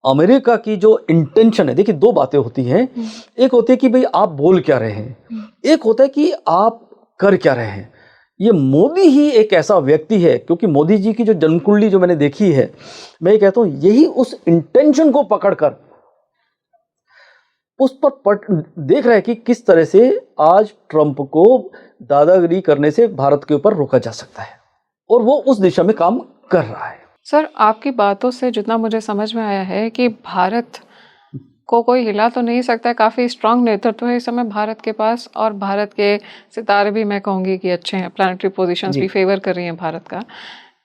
अमेरिका की जो इंटेंशन है। देखिए 2 बातें होती हैं, एक होती है कि भाई आप बोल क्या रहे हैं, एक होता है कि आप कर क्या रहे हैं। ये मोदी ही एक ऐसा व्यक्ति है, क्योंकि मोदी जी की जो जन्मकुंडली जो मैंने देखी है, मैं ये कहता हूँ यही उस इंटेंशन को पकड़कर उस पर देख रहा है कि किस तरह से आज ट्रंप को दादागिरी करने से भारत के ऊपर रोका जा सकता है, और वो उस दिशा में काम कर रहा है। सर, आपकी बातों से जितना मुझे समझ में आया है कि भारत को कोई हिला तो नहीं सकता है, काफ़ी स्ट्रांग नेतृत्व है इस समय भारत के पास, और भारत के सितारे भी मैं कहूँगी कि अच्छे हैं, प्लानिटरी पोजीशंस भी फेवर कर रही हैं भारत का।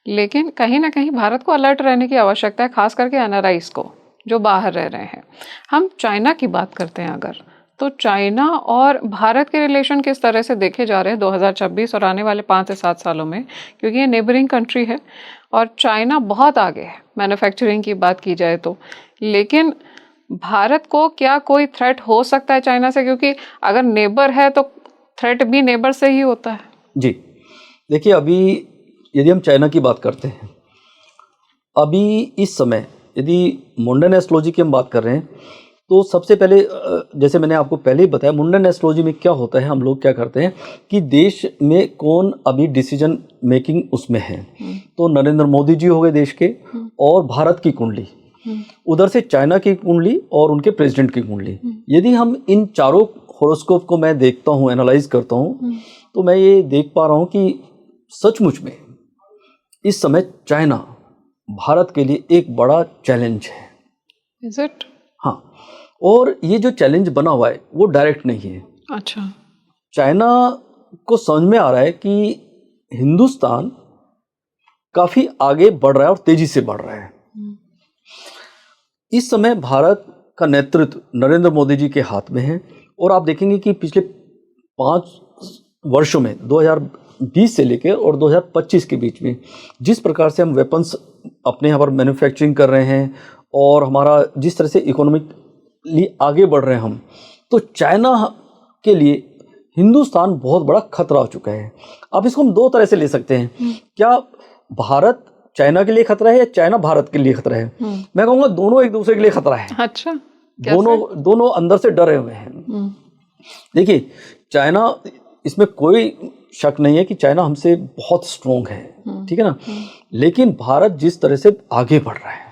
लेकिन कहीं ना कहीं भारत को अलर्ट रहने की आवश्यकता है, खास करके एनआरआईज को जो बाहर रह रहे हैं। हम चाइना की बात करते हैं अगर, तो चाइना और भारत के रिलेशन किस तरह से देखे जा रहे हैं 2026 और आने वाले 5 से 7 सालों में, क्योंकि ये नेबरिंग कंट्री है और चाइना बहुत आगे है मैन्युफैक्चरिंग की बात की जाए तो। लेकिन भारत को क्या कोई थ्रेट हो सकता है चाइना से, क्योंकि अगर नेबर है तो थ्रेट भी नेबर से ही होता है। जी देखिए, अभी यदि हम चाइना की बात करते हैं, अभी इस समय यदि मुंडन एस्ट्रोलॉजी की हम बात कर रहे हैं, तो सबसे पहले जैसे मैंने आपको पहले ही बताया, मुंडन एस्ट्रोलॉजी में क्या होता है, हम लोग क्या करते हैं कि देश में कौन अभी डिसीजन मेकिंग उसमें है। तो नरेंद्र मोदी जी हो गए देश के, और भारत की कुंडली, उधर से चाइना की कुंडली और उनके प्रेसिडेंट की कुंडली। यदि हम इन चारों हॉरोस्कोप को मैं देखता हूँ, एनालाइज करता हूँ, तो मैं ये देख पा रहा हूँ कि सचमुच में इस समय चाइना भारत के लिए एक बड़ा चैलेंज है। Is it? हाँ, और ये जो चैलेंज बना हुआ है वो डायरेक्ट नहीं है। अच्छा। चाइना को समझ में आ रहा है कि हिंदुस्तान काफी आगे बढ़ रहा है और तेजी से बढ़ रहा है। इस समय भारत का नेतृत्व नरेंद्र मोदी जी के हाथ में है, और आप देखेंगे कि पिछले 5 वर्षों में 2020 से लेकर और 2025 के बीच में जिस प्रकार से हम वेपन्स अपने यहाँ पर मैन्युफैक्चरिंग कर रहे हैं और हमारा जिस तरह से इकोनॉमिकली आगे बढ़ रहे हैं हम, तो चाइना के लिए हिंदुस्तान बहुत बड़ा खतरा हो चुका है। अब इसको हम 2 तरह से ले सकते हैं। क्या भारत चाइना के लिए खतरा है या चाइना भारत के लिए खतरा है? मैं कहूँगा दोनों एक दूसरे के लिए खतरा है। अच्छा, दोनों अंदर से डरे हुए हैं। देखिए, चाइना, इसमें कोई शक नहीं है कि चाइना हमसे बहुत स्ट्रोंग है, ठीक है ना, लेकिन भारत जिस तरह से आगे बढ़ रहा है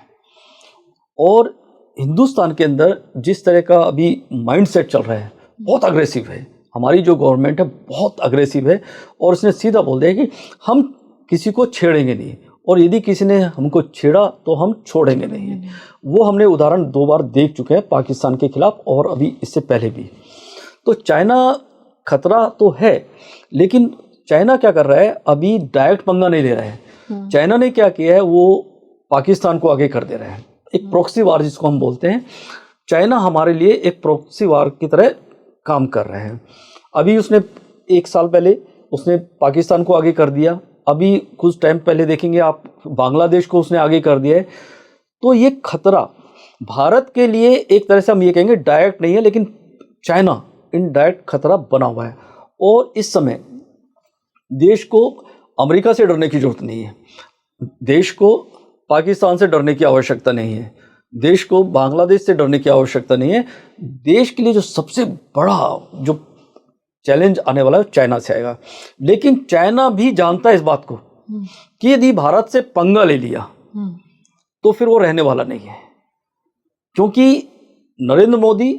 और हिंदुस्तान के अंदर जिस तरह का अभी माइंडसेट चल रहा है, बहुत अग्रेसिव है। हमारी जो गवर्नमेंट है बहुत अग्रेसिव है और उसने सीधा बोल दिया कि हम किसी को छेड़ेंगे नहीं, और यदि किसी ने हमको छेड़ा तो हम छोड़ेंगे नहीं। वो हमने उदाहरण 2 बार देख चुके हैं, पाकिस्तान के खिलाफ और अभी इससे पहले भी। तो चाइना खतरा तो है, लेकिन चाइना क्या कर रहा है, अभी डायरेक्ट पंगा नहीं ले रहा है। चाइना ने क्या किया है, वो पाकिस्तान को आगे कर दे रहा है, एक प्रॉक्सी वार जिसको हम बोलते हैं। चाइना हमारे लिए एक प्रॉक्सी वार की तरह काम कर रहे हैं। अभी उसने 1 साल पहले उसने पाकिस्तान को आगे कर दिया, अभी कुछ टाइम पहले देखेंगे आप बांग्लादेश को उसने आगे कर दिया है। तो ये खतरा भारत के लिए एक तरह से हम ये कहेंगे डायरेक्ट नहीं है, लेकिन चाइना इनडायरेक्ट खतरा बना हुआ है। और इस समय देश को अमेरिका से डरने की जरूरत नहीं है, देश को पाकिस्तान से डरने की आवश्यकता नहीं है, देश को बांग्लादेश से डरने की आवश्यकता नहीं है। देश के लिए जो सबसे बड़ा जो चैलेंज आने वाला है चाइना से आएगा। लेकिन चाइना भी जानता है इस बात को कि यदि भारत से पंगा ले लिया तो फिर वो रहने वाला नहीं है, क्योंकि नरेंद्र मोदी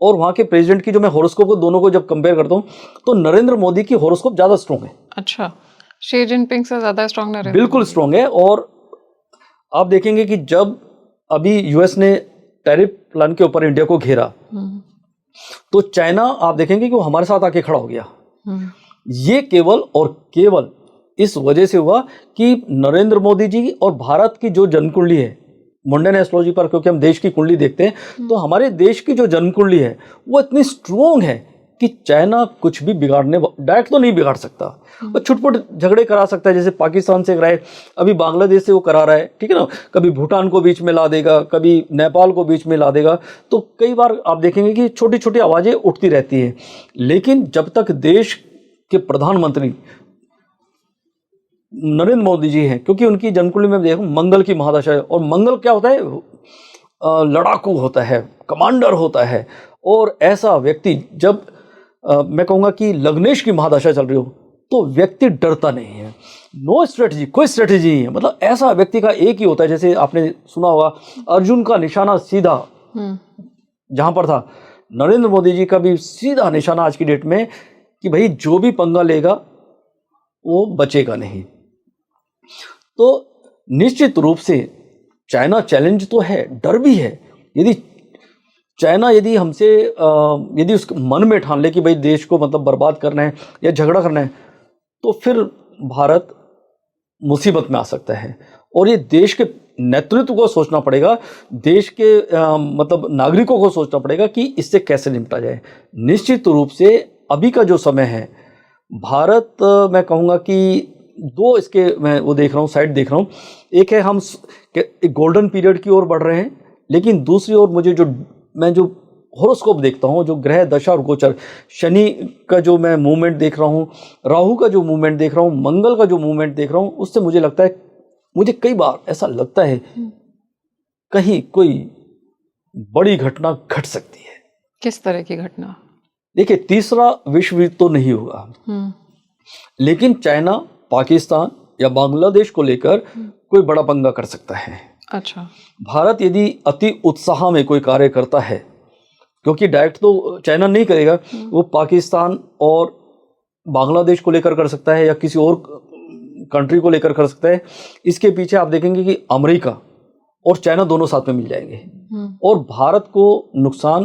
और वहां के प्रेसिडेंट की जो मैं हॉरोस्कोप को दोनों को जब कंपेयर करता हूं तो नरेंद्र मोदी की हॉरोस्कोप ज्यादा स्ट्रांग है। अच्छा, शी जिनपिंग से ज्यादा स्ट्रांग नरेंद्र? बिल्कुल स्ट्रांग है। और आप देखेंगे कि जब अभी यूएस ने टैरिफ प्लान के ऊपर इंडिया को घेरा तो चाइना, आप देखेंगे कि वो हमारे साथ आके खड़ा हो गया। ये केवल और केवल इस वजह से हुआ कि नरेंद्र मोदी जी और भारत की जो जन्म कुंडली है मुंडन एस्ट्रोलॉजी पर, क्योंकि हम देश की कुंडली देखते हैं, तो हमारे देश की जो जन्म कुंडली है वो इतनी स्ट्रोंग है कि चाइना कुछ भी बिगाड़ने, डायरेक्ट तो नहीं बिगाड़ सकता, वो छुटपुट झगड़े करा सकता है, जैसे पाकिस्तान से कराए, अभी बांग्लादेश से वो करा रहा है, ठीक है ना, कभी भूटान को बीच में ला देगा, कभी नेपाल को बीच में ला देगा। तो कई बार आप देखेंगे कि छोटी छोटी आवाज़ें उठती रहती हैं, लेकिन जब तक देश के प्रधानमंत्री नरेंद्र मोदी जी हैं, क्योंकि उनकी जन्मकुंडली में देखो मंगल की महादशा है, और मंगल क्या होता है, लड़ाकू होता है, कमांडर होता है, और ऐसा व्यक्ति जब मैं कहूँगा कि लग्नेश की महादशा चल रही हो तो व्यक्ति डरता नहीं है। नो स्ट्रेटजी, कोई स्ट्रेटजी नहीं है, मतलब ऐसा व्यक्ति का एक ही होता है। जैसे आपने सुना होगा अर्जुन का निशाना सीधा जहाँ पर था, नरेंद्र मोदी जी का भी सीधा निशाना आज की डेट में कि भाई जो भी पंगा लेगा वो बचेगा नहीं। तो निश्चित रूप से चाइना चैलेंज तो है, डर भी है। यदि चाइना यदि हमसे यदि उस मन में ठान ले कि भाई देश को मतलब बर्बाद करना है या झगड़ा करना है, तो फिर भारत मुसीबत में आ सकता है। और ये देश के नेतृत्व को सोचना पड़ेगा, देश के मतलब नागरिकों को सोचना पड़ेगा कि इससे कैसे निपटा जाए। निश्चित रूप से अभी का जो समय है, भारत मैं कहूँगा कि 2 इसके मैं वो देख रहा हूँ, साइड देख रहा हूँ। एक है हम एक गोल्डन पीरियड की ओर बढ़ रहे हैं, लेकिन दूसरी ओर मुझे मैं जो हॉरोस्कोप देखता हूँ, जो ग्रह दशा और गोचर, शनि का जो मैं मूवमेंट देख रहा हूँ, राहु का जो मूवमेंट देख रहा हूँ, मंगल का जो मूवमेंट देख रहा हूँ, उससे मुझे लगता है, मुझे कई बार ऐसा लगता है कहीं कोई बड़ी घटना घट सकती है। किस तरह की घटना? देखिए, तीसरा विश्व युद्ध तो नहीं होगा, लेकिन चाइना, पाकिस्तान या बांग्लादेश को लेकर कोई बड़ा पंगा कर सकता है। अच्छा, भारत यदि अति उत्साह में कोई कार्य करता है, क्योंकि डायरेक्ट तो चाइना नहीं करेगा, वो पाकिस्तान और बांग्लादेश को लेकर कर सकता है या किसी और कंट्री को लेकर कर सकता है। इसके पीछे आप देखेंगे कि अमेरिका और चाइना दोनों साथ में मिल जाएंगे और भारत को नुकसान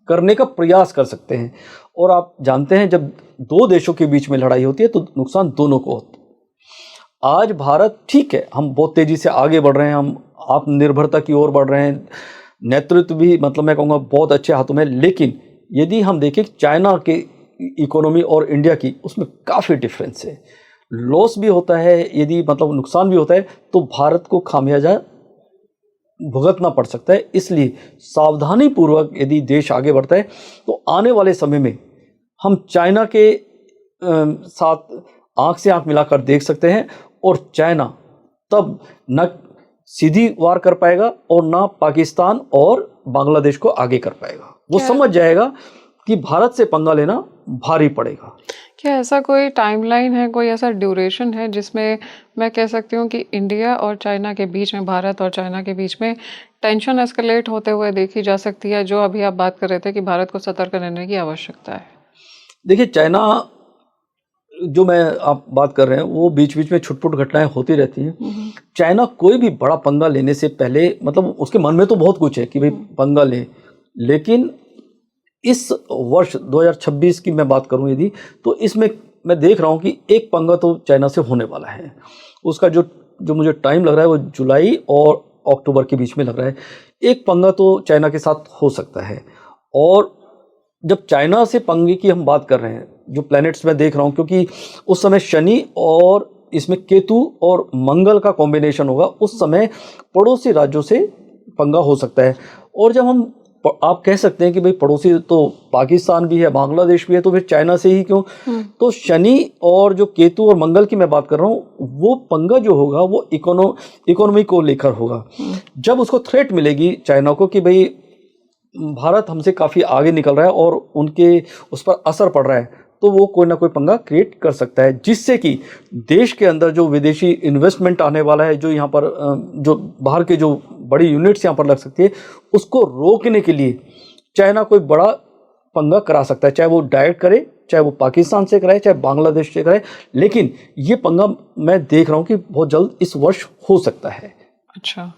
करने का प्रयास कर सकते हैं। और आप जानते हैं जब 2 देशों के बीच में लड़ाई होती है तो नुकसान दोनों को होता है। आज भारत ठीक है, हम बहुत तेजी से आगे बढ़ रहे हैं, हम आत्मनिर्भरता की ओर बढ़ रहे हैं, नेतृत्व भी मतलब मैं कहूँगा बहुत अच्छे हाथों में। लेकिन यदि हम देखें चाइना के इकोनॉमी और इंडिया की, उसमें काफ़ी डिफरेंस है, लॉस भी होता है, यदि मतलब नुकसान भी होता है तो भारत को खामियाजा भुगतना पड़ सकता है। इसलिए सावधानी पूर्वक यदि देश आगे बढ़ता है तो आने वाले समय में हम चाइना के साथ आंख से आंख मिलाकर देख सकते हैं और चाइना तब न सीधी वार कर पाएगा और ना पाकिस्तान और बांग्लादेश को आगे कर पाएगा। वो समझ जाएगा कि भारत से पंगा लेना भारी पड़ेगा। क्या ऐसा कोई टाइमलाइन है, कोई ऐसा ड्यूरेशन है जिसमें मैं कह सकती हूँ कि इंडिया और चाइना के बीच में, भारत और चाइना के बीच में टेंशन एस्केलेट होते हुए देखी जा सकती है, जो अभी आप बात कर रहे थे कि भारत को सतर्क रहने की आवश्यकता है? देखिए, चाइना जो मैं आप बात कर रहे हैं वो बीच बीच में छुटपुट घटनाएं होती रहती हैं। चाइना कोई भी बड़ा पंगा लेने से पहले, मतलब उसके मन में तो बहुत कुछ है कि भाई पंगा ले, लेकिन इस वर्ष 2026 की मैं बात करूं यदि, तो इसमें मैं देख रहा हूं कि एक पंगा तो चाइना से होने वाला है। उसका जो मुझे टाइम लग रहा है वो जुलाई और अक्टूबर के बीच में लग रहा है। एक पंगा तो चाइना के साथ हो सकता है। और जब चाइना से पंगे की हम बात कर रहे हैं, जो प्लैनेट्स मैं देख रहा हूं, क्योंकि उस समय शनि और इसमें केतु और मंगल का कॉम्बिनेशन होगा, उस समय पड़ोसी राज्यों से पंगा हो सकता है। और जब हम आप कह सकते हैं कि भाई पड़ोसी तो पाकिस्तान भी है, बांग्लादेश भी है, तो फिर चाइना से ही क्यों? तो शनि और जो केतु और मंगल की मैं बात कर रहा हूँ, वो पंगा जो होगा वो इकोनॉमी को लेकर होगा। जब उसको थ्रेट मिलेगी चाइना को कि भाई भारत हमसे काफ़ी आगे निकल रहा है और उनके उस पर असर पड़ रहा है, तो वो कोई ना कोई पंगा क्रिएट कर सकता है, जिससे कि देश के अंदर जो विदेशी इन्वेस्टमेंट आने वाला है, जो यहाँ पर जो बाहर के जो बड़ी यूनिट्स यहाँ पर लग सकती है, उसको रोकने के लिए चाइना कोई बड़ा पंगा करा सकता है। चाहे वो डायरेक्ट करे, चाहे वो पाकिस्तान से कराए, चाहे बांग्लादेश से कराए, लेकिन ये पंगा मैं देख रहा हूँ कि बहुत जल्द इस वर्ष हो सकता है। अच्छा,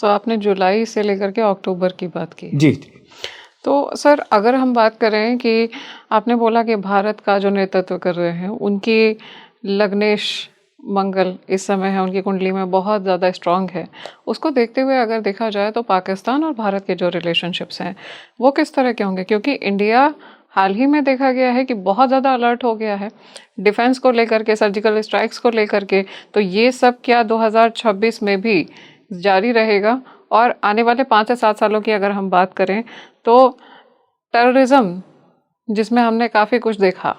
तो आपने जुलाई से लेकर के अक्टूबर की बात की। जी। तो सर, अगर हम बात करें कि आपने बोला कि भारत का जो नेतृत्व कर रहे हैं, उनकी लग्नेश मंगल इस समय है, उनकी कुंडली में बहुत ज़्यादा स्ट्रांग है। उसको देखते हुए अगर देखा जाए तो पाकिस्तान और भारत के जो रिलेशनशिप्स हैं वो किस तरह के होंगे? क्योंकि इंडिया हाल ही में देखा गया है कि बहुत ज़्यादा अलर्ट हो गया है डिफेंस को लेकर के, सर्जिकल स्ट्राइक्स को लेकर के। तो ये सब क्या 2026 में भी जारी रहेगा? और आने वाले 5 से 7 सालों की अगर हम बात करें तो टेररिज्म, जिसमें हमने काफ़ी कुछ देखा,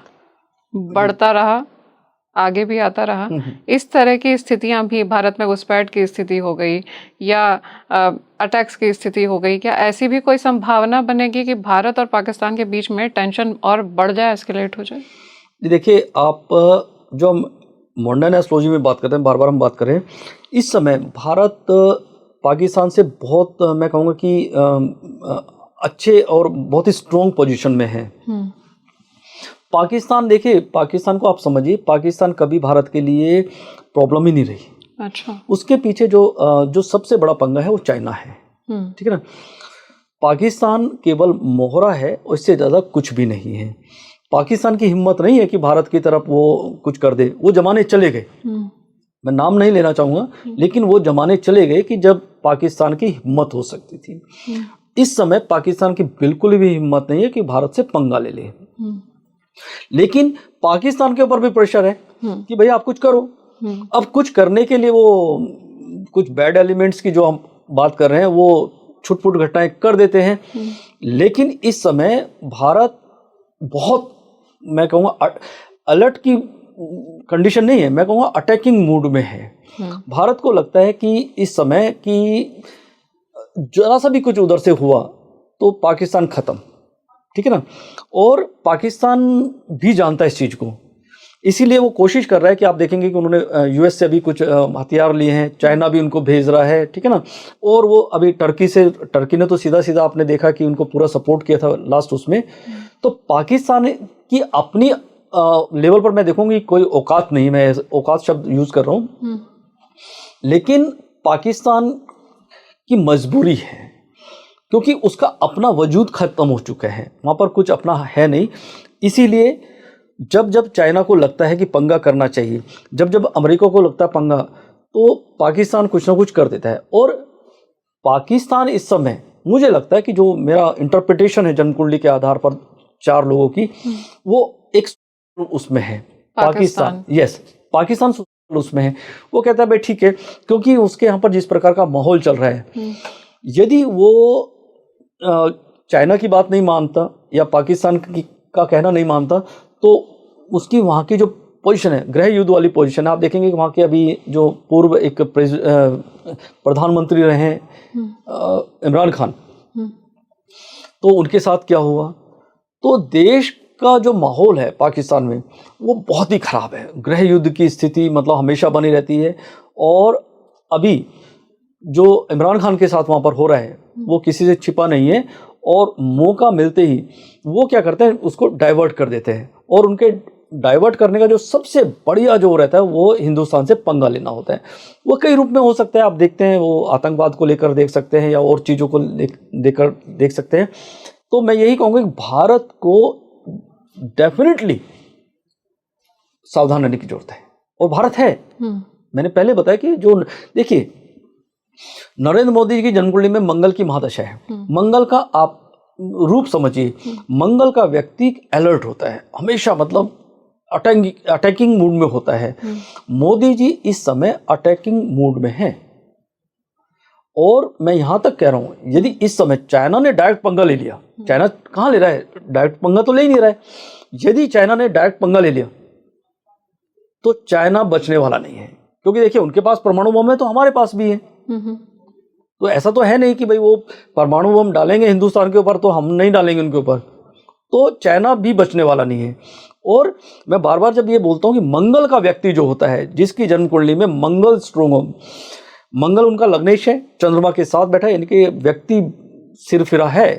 बढ़ता रहा, आगे भी आता रहा, इस तरह की स्थितियां भी, भारत में घुसपैठ की स्थिति हो गई या अटैक्स की स्थिति हो गई, क्या ऐसी भी कोई संभावना बनेगी कि भारत और पाकिस्तान के बीच में टेंशन और बढ़ जाए, एस्केलेट हो जाए? देखिए, आप जो हम मॉडर्न एस्ट्रोलॉजी में बात करते हैं, बार बार हम बात करें, इस समय भारत पाकिस्तान से बहुत, मैं कहूँगा कि अच्छे और बहुत ही स्ट्रॉन्ग पोजीशन में है। पाकिस्तान, देखिए, पाकिस्तान को आप समझिए, पाकिस्तान कभी भारत के लिए प्रॉब्लम ही नहीं रही। अच्छा। उसके पीछे जो सबसे बड़ा पंगा है वो चाइना है। ठीक है ना? पाकिस्तान केवल मोहरा है, उससे ज़्यादा कुछ भी नहीं है। पाकिस्तान की हिम्मत नहीं है कि भारत की तरफ वो कुछ कर दे। वो जमाने चले गए, मैं नाम नहीं लेना चाहूँगा, लेकिन वो जमाने चले गए कि जब पाकिस्तान की हिम्मत हो सकती थी। इस समय पाकिस्तान की बिल्कुल भी हिम्मत नहीं है कि भारत से पंगा ले ले। लेकिन पाकिस्तान के ऊपर भी प्रेशर है कि भैया आप कुछ करो। अब कुछ करने के लिए वो कुछ बैड एलिमेंट्स की जो हम बात कर रहे हैं वो छुटपुट घटनाएं कर देते हैं। लेकिन इस समय भारत बहुत, मैं कहूँगा, अलर्ट की कंडीशन नहीं है, मैं कहूँगा अटैकिंग मूड में है। भारत को लगता है कि इस समय कि जरा सा भी कुछ उधर से हुआ तो पाकिस्तान खत्म। ठीक है ना? और पाकिस्तान भी जानता है इस चीज़ को, इसीलिए वो कोशिश कर रहा है कि आप देखेंगे कि उन्होंने यूएस से भी कुछ हथियार लिए हैं, चाइना भी उनको भेज रहा है। ठीक है ना? और वो अभी टर्की ने तो सीधा सीधा आपने देखा कि उनको पूरा सपोर्ट किया था लास्ट उसमें। तो पाकिस्तान की अपनी लेवल पर मैं देखूंगी कोई औकात नहीं, मैं औकात शब्द यूज कर रहा हूँ, लेकिन पाकिस्तान की मजबूरी है क्योंकि उसका अपना वजूद खत्म हो चुका है, वहाँ पर कुछ अपना है नहीं। इसीलिए जब जब चाइना को लगता है कि पंगा करना चाहिए, जब जब अमेरिका को लगता है पंगा, तो पाकिस्तान कुछ ना कुछ कर देता है। और पाकिस्तान इस समय, मुझे लगता है कि जो मेरा इंटरप्रिटेशन है जन्म कुंडली के आधार पर 4 लोगों की, वो एक उसमें है पाकिस्तान। यस, पाकिस्तान उसमें है। वो कहता है भाई ठीक है, क्योंकि उसके यहाँ पर जिस प्रकार का माहौल चल रहा है, यदि वो चाइना की बात नहीं मानता या पाकिस्तान का कहना नहीं मानता, तो उसकी वहाँ की जो पोजीशन है, गृह युद्ध वाली पोजीशन है, आप देखेंगे कि वहाँ के अभी जो पूर्व एक प्रधानमंत्री रहे हैं इमरान खान, तो उनके साथ क्या हुआ, तो देश का जो माहौल है पाकिस्तान में वो बहुत ही ख़राब है, गृह युद्ध की स्थिति मतलब हमेशा बनी रहती है। और अभी जो इमरान खान के साथ वहाँ पर हो रहा है वो किसी से छिपा नहीं है, और मौका मिलते ही वो क्या करते हैं, उसको डाइवर्ट कर देते हैं। और उनके डाइवर्ट करने का जो सबसे बढ़िया जो रहता है वो हिंदुस्तान से पंगा लेना होता है। वो कई रूप में हो सकता है, आप देखते हैं वो आतंकवाद को लेकर देख सकते हैं या और चीज़ों को लेकर देख सकते हैं। तो मैं यही कहूँगा कि भारत को डेफिनेटली सावधान रहने की जरूरत है, और भारत है। मैंने पहले बताया कि जो देखिए नरेंद्र मोदी जी की जन्मकुंडली में मंगल की महादशा है। मंगल का आप रूप समझिए, मंगल का व्यक्ति अलर्ट होता है हमेशा, मतलब अटैकिंग मूड में होता है। मोदी जी इस समय अटैकिंग मूड में हैं, और मैं यहां तक कह रहा हूं यदि इस समय चाइना ने डायरेक्ट पंगा ले लिया, चाइना कहां ले रहा है, डायरेक्ट पंगा तो ले ही नहीं रहा है, यदि चाइना ने डायरेक्ट पंगा ले लिया तो चाइना बचने वाला नहीं है। क्योंकि देखिए उनके पास परमाणु बम है तो हमारे पास भी है, तो ऐसा तो है नहीं कि भाई वो परमाणु बम डालेंगे हिंदुस्तान के ऊपर तो हम नहीं डालेंगे उनके ऊपर, तो चाइना भी बचने वाला नहीं है। और मैं बार बार जब ये बोलता हूँ कि मंगल का व्यक्ति जो होता है, जिसकी जन्म कुंडली में मंगल स्ट्रोंग हो, मंगल उनका लग्नेश है, चंद्रमा के साथ बैठा है, यानी कि व्यक्ति सिरफिरा है,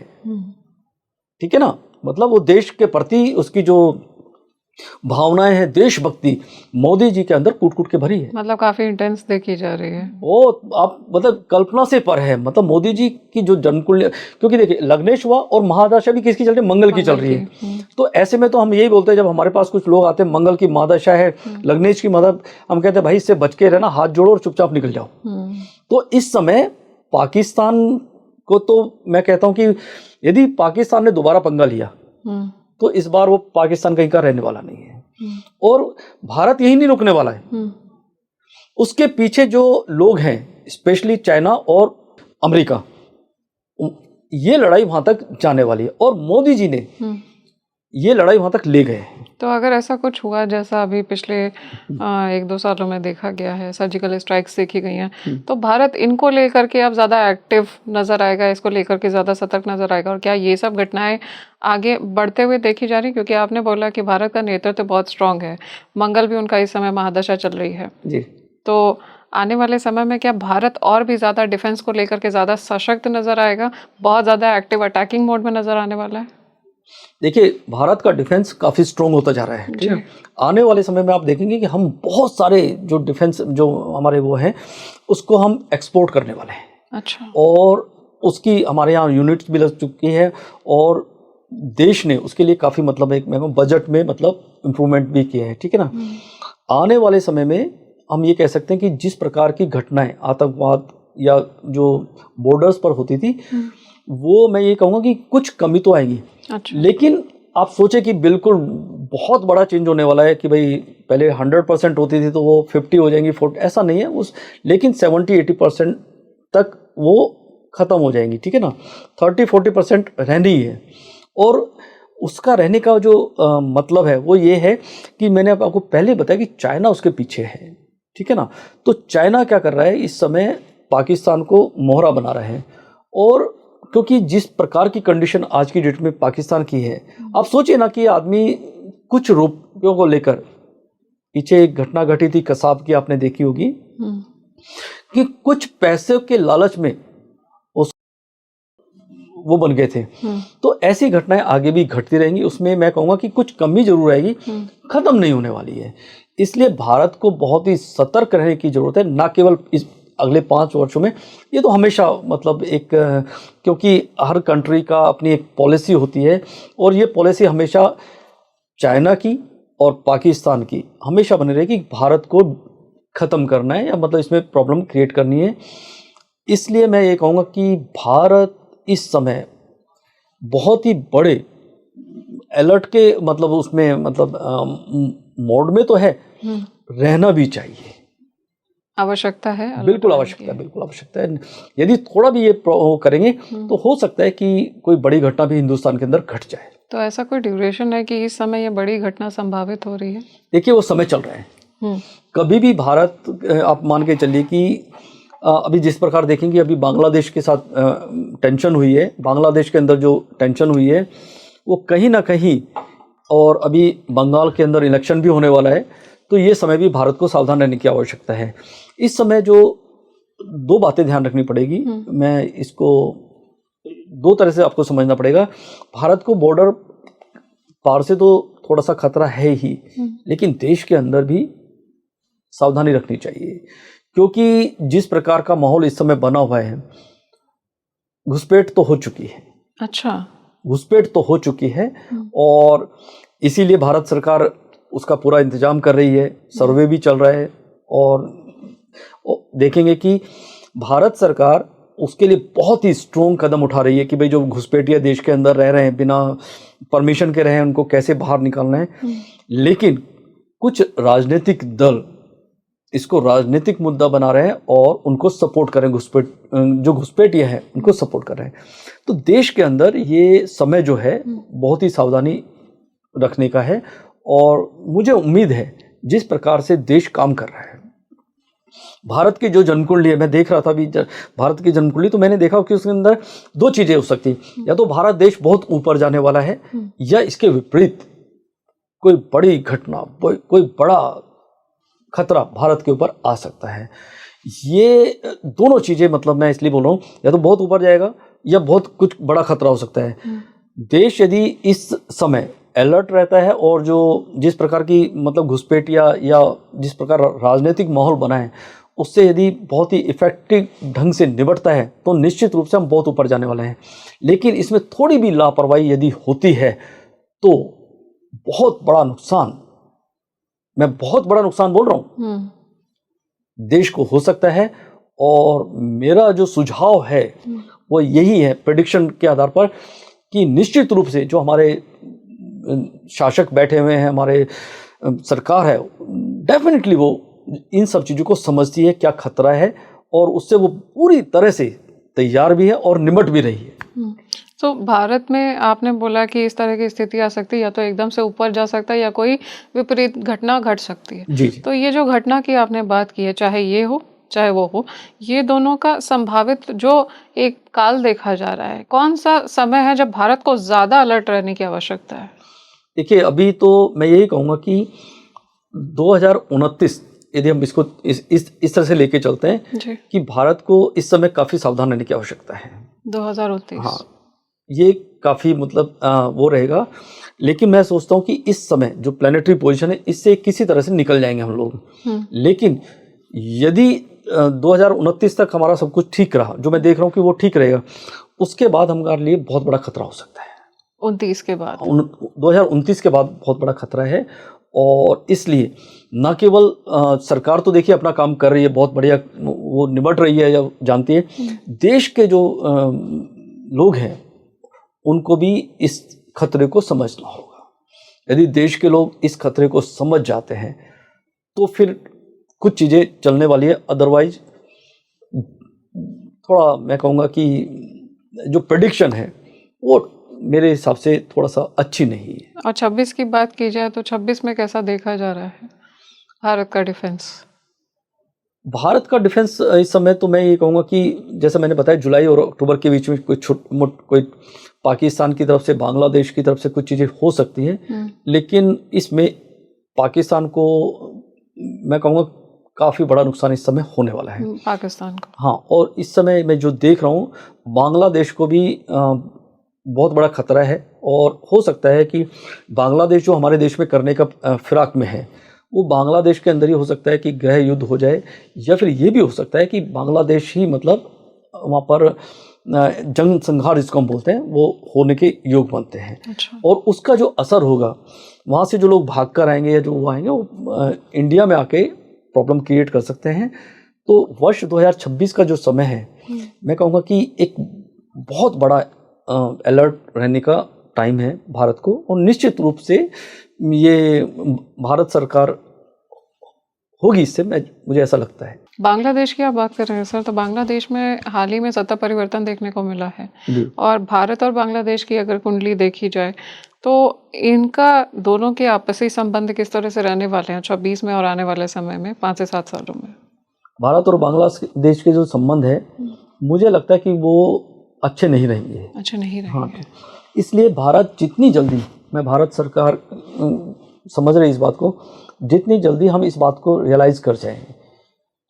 ठीक है ना, मतलब वो देश के प्रति उसकी जो भावनाएं हैं, देशभक्ति मोदी जी के अंदर कूट कूट के भरी है, मतलब काफी इंटेंस देखी जा रही है वो आप मतलब कल्पना से पर है। मतलब मोदी जी की जो जन्मकुंडली, क्योंकि देखिए लग्नेश हुआ और महादशा भी किसकी चल रही है, मंगल की चल रही है। तो ऐसे में तो हम यही बोलते हैं, जब हमारे पास कुछ लोग आते हैं मंगल की महादशा है, लग्नेश की मतलब, हम कहते हैं भाई इससे बच के रहना, हाथ जोड़ो और चुपचाप निकल जाओ। तो इस समय पाकिस्तान को, तो मैं कहता हूं कि यदि पाकिस्तान ने दोबारा पंगा लिया तो इस बार वो पाकिस्तान कहीं का रहने वाला नहीं है, और भारत यही नहीं रुकने वाला है। उसके पीछे जो लोग हैं, स्पेशली चाइना और अमेरिका, ये लड़ाई वहां तक जाने वाली है, और मोदी जी ने ये लड़ाई वहां तक ले गए। तो अगर ऐसा कुछ हुआ जैसा अभी पिछले 1-2 सालों में देखा गया है, सर्जिकल स्ट्राइक्स देखी गई हैं, तो भारत इनको लेकर के अब ज़्यादा एक्टिव नज़र आएगा, इसको लेकर के ज़्यादा सतर्क नज़र आएगा, और क्या ये सब घटनाएं आगे बढ़ते हुए देखी जा रही? क्योंकि आपने बोला कि भारत का नेतृत्व बहुत स्ट्रांग है, मंगल भी उनका इस समय महादशा चल रही है जी, तो आने वाले समय में क्या भारत और भी ज़्यादा डिफेंस को लेकर के ज़्यादा सशक्त नज़र आएगा, बहुत ज़्यादा एक्टिव अटैकिंग मोड में नज़र आने वाला है? देखिए भारत का डिफेंस काफ़ी स्ट्रॉन्ग होता जा रहा है, ठीक है। आने वाले समय में आप देखेंगे कि हम बहुत सारे जो डिफेंस जो हमारे वो हैं उसको हम एक्सपोर्ट करने वाले हैं। अच्छा। और उसकी हमारे यहाँ यूनिट्स भी लग चुकी है, और देश ने उसके लिए काफ़ी मतलब एक बजट में मतलब इम्प्रूवमेंट भी किए हैं, ठीक है ना। आने वाले समय में हम ये कह सकते हैं कि जिस प्रकार की घटनाएं आतंकवाद या जो बॉर्डर्स पर होती थी, वो मैं ये कहूँगा कि कुछ कमी तो आएगी। अच्छा। लेकिन आप सोचे कि बिल्कुल बहुत बड़ा चेंज होने वाला है कि भाई पहले 100% होती थी तो वो 50 हो जाएंगी, 40, ऐसा नहीं है उस, लेकिन 70-80% तक वो ख़त्म हो जाएंगी, ठीक है ना। 30-40% रहनी है, और उसका रहने का जो मतलब है वो ये है कि मैंने आपको पहले बताया कि चाइना उसके पीछे है, ठीक है ना। तो चाइना क्या कर रहा है इस समय, पाकिस्तान को मोहरा बना रहा है, और क्योंकि जिस प्रकार की कंडीशन आज की डेट में पाकिस्तान की है, आप सोचिए ना कि आदमी कुछ रुपयों को लेकर, पीछे एक घटना घटी थी कसाब की, आपने देखी होगी, कि कुछ पैसे के लालच में वो बन गए थे। तो ऐसी घटनाएं आगे भी घटती रहेंगी, उसमें मैं कहूँगा कि कुछ कमी जरूर आएगी, खत्म नहीं होने वाली है। इसलिए भारत को बहुत ही सतर्क रहने की जरूरत है, ना केवल इस अगले 5 वर्षों में, ये तो हमेशा मतलब एक, क्योंकि हर कंट्री का अपनी एक पॉलिसी होती है, और ये पॉलिसी हमेशा चाइना की और पाकिस्तान की हमेशा बनी रहेगी, भारत को ख़त्म करना है या मतलब इसमें प्रॉब्लम क्रिएट करनी है। इसलिए मैं ये कहूँगा कि भारत इस समय बहुत ही बड़े अलर्ट के मतलब उसमें मतलब मोड में तो है, रहना भी चाहिए, आवश्यकता है, बिल्कुल आवश्यकता है, बिल्कुल आवश्यकता है। यदि थोड़ा भी ये करेंगे तो हो सकता है कि कोई बड़ी घटना भी हिंदुस्तान के अंदर घट जाए। तो ऐसा कोई ड्यूरेशन है कि इस समय ये बड़ी घटना संभावित हो रही है? देखिए वो समय चल रहा है। कभी भी भारत, आप मान के चलिए कि अभी जिस प्रकार देखेंगे, अभी बांग्लादेश के साथ टेंशन हुई है, बांग्लादेश के अंदर जो टेंशन हुई है वो कहीं ना कहीं, और अभी बंगाल के अंदर इलेक्शन भी होने वाला है, तो ये समय भी भारत को सावधान रहने की आवश्यकता है। इस समय जो दो बातें ध्यान रखनी पड़ेगी, मैं इसको दो तरह से आपको समझना पड़ेगा। भारत को बॉर्डर पार से तो थोड़ा सा खतरा है ही, लेकिन देश के अंदर भी सावधानी रखनी चाहिए, क्योंकि जिस प्रकार का माहौल इस समय बना हुआ है, घुसपैठ तो हो चुकी है। अच्छा, घुसपैठ तो हो चुकी है, और इसीलिए भारत सरकार उसका पूरा इंतजाम कर रही है, सर्वे भी चल रहा है, और देखेंगे कि भारत सरकार उसके लिए बहुत ही स्ट्रॉन्ग कदम उठा रही है कि भाई जो घुसपैठिया देश के अंदर रह रहे हैं, बिना परमिशन के रहे हैं, उनको कैसे बाहर निकालना है। लेकिन कुछ राजनीतिक दल इसको राजनीतिक मुद्दा बना रहे हैं और उनको सपोर्ट करें, जो घुसपैठिया है उनको सपोर्ट कर रहे हैं। तो देश के अंदर ये समय जो है बहुत ही सावधानी रखने का है, और मुझे उम्मीद है जिस प्रकार से देश काम कर रहा है। भारत की जो जन्मकुंडली है, मैं देख रहा था अभी भारत की जन्मकुंडली, तो मैंने देखा कि उसके अंदर दो चीजें हो सकती, या तो भारत देश बहुत ऊपर जाने वाला है, या इसके विपरीत कोई बड़ी घटना, कोई बड़ा खतरा भारत के ऊपर आ सकता है। ये दोनों चीजें, मतलब मैं इसलिए बोल रहा हूँ, या तो बहुत ऊपर जाएगा या बहुत कुछ बड़ा खतरा हो सकता है। देश यदि इस समय अलर्ट रहता है, और जो जिस प्रकार की मतलब घुसपैठिया या जिस प्रकार राजनीतिक माहौल बना है, उससे यदि बहुत ही इफेक्टिव ढंग से निपटता है, तो निश्चित रूप से हम बहुत ऊपर जाने वाले हैं। लेकिन इसमें थोड़ी भी लापरवाही यदि होती है तो बहुत बड़ा नुकसान, मैं बहुत बड़ा नुकसान बोल रहा हूँ, देश को हो सकता है। और मेरा जो सुझाव है वो यही है, प्रेडिक्शन के आधार पर, कि निश्चित रूप से जो हमारे शासक बैठे हुए हैं, हमारे सरकार है, डेफिनेटली वो इन सब चीज़ों को समझती है क्या खतरा है, और उससे वो पूरी तरह से तैयार भी है और निमट भी रही है। तो भारत में आपने बोला कि इस तरह की स्थिति आ सकती है, या तो एकदम से ऊपर जा सकता है या कोई विपरीत घटना घट सकती है। जी। तो ये जो घटना की आपने बात की है, चाहे ये हो चाहे वो हो, ये दोनों का संभावित जो एक काल देखा जा रहा है, कौन सा समय है जब भारत को ज़्यादा अलर्ट रहने की आवश्यकता है? देखिए, अभी तो मैं यही कहूँगा कि 2029, यदि हम इसको इस तरह से लेके चलते हैं जी। कि भारत को इस समय काफ़ी सावधान रहने की आवश्यकता है। 2029, हाँ, ये काफ़ी मतलब वो रहेगा। लेकिन मैं सोचता हूँ कि इस समय जो प्लानिटरी पोजीशन है, इससे किसी तरह से निकल जाएंगे हम लोग। लेकिन यदि 2029 तक हमारा सब कुछ ठीक रहा, जो मैं देख रहा हूँ कि वो ठीक रहेगा, उसके बाद हमारे लिए बहुत बड़ा खतरा हो सकता है। 29 के बाद, 2029 के बाद बहुत बड़ा खतरा है। और इसलिए न केवल सरकार तो देखिए अपना काम कर रही है, बहुत बढ़िया वो निपट रही है, या जानती है, देश के जो लोग हैं उनको भी इस खतरे को समझना होगा। यदि देश के लोग इस खतरे को समझ जाते हैं तो फिर कुछ चीज़ें चलने वाली है। अदरवाइज थोड़ा मैं कहूँगा कि जो प्रेडिक्शन है वो मेरे हिसाब से थोड़ा सा अच्छी नहीं है। और 26 की बात की जाए तो 26 में कैसा देखा जा रहा है भारत का डिफेंस? भारत का डिफेंस इस समय तो मैं ये कहूँगा कि जैसे मैंने बताया, जुलाई और अक्टूबर के बीच में कोई पाकिस्तान की तरफ से, बांग्लादेश की तरफ से कुछ चीज़ें हो सकती हैं। लेकिन इसमें पाकिस्तान को मैं कहूँगा काफ़ी बड़ा नुकसान इस समय होने वाला है, पाकिस्तान को। हाँ, और इस समय मैं जो देख रहा हूँ, बांग्लादेश को भी बहुत बड़ा खतरा है। और हो सकता है कि बांग्लादेश जो हमारे देश में करने का फिराक में है, वो बांग्लादेश के अंदर ही हो सकता है कि गृह युद्ध हो जाए, या फिर ये भी हो सकता है कि बांग्लादेश ही मतलब वहाँ पर जंग संहार जिसको हम बोलते हैं वो होने के योग बनते हैं। अच्छा। और उसका जो असर होगा, वहाँ से जो लोग भाग कर आएंगे या जो वो आएंगे, वो इंडिया में आके प्रॉब्लम क्रिएट कर सकते हैं। तो वर्ष 2026 का जो समय है, मैं कहूँगा कि एक बहुत बड़ा अलर्ट रहने का टाइम है भारत को। और निश्चित रूप से ये भारत सरकार होगी इससे, मुझे ऐसा लगता है। बांग्लादेश की आप बात कर रहे हैं सर, तो बांग्लादेश में हाल ही में सत्ता परिवर्तन देखने को मिला है। जी। और भारत और बांग्लादेश की अगर कुंडली देखी जाए तो इनका दोनों के आपसी संबंध किस तरह से रहने वाले हैं 2024 में और आने वाले समय में 5 से 7 सालों में? भारत और बांग्लादेश के जो संबंध है, मुझे लगता है कि वो अच्छे नहीं रहेंगे। अच्छा नहीं रहेंगे। हाँ, इसलिए भारत जितनी जल्दी, मैं भारत सरकार समझ रही इस बात को, जितनी जल्दी हम इस बात को रियलाइज कर जाएं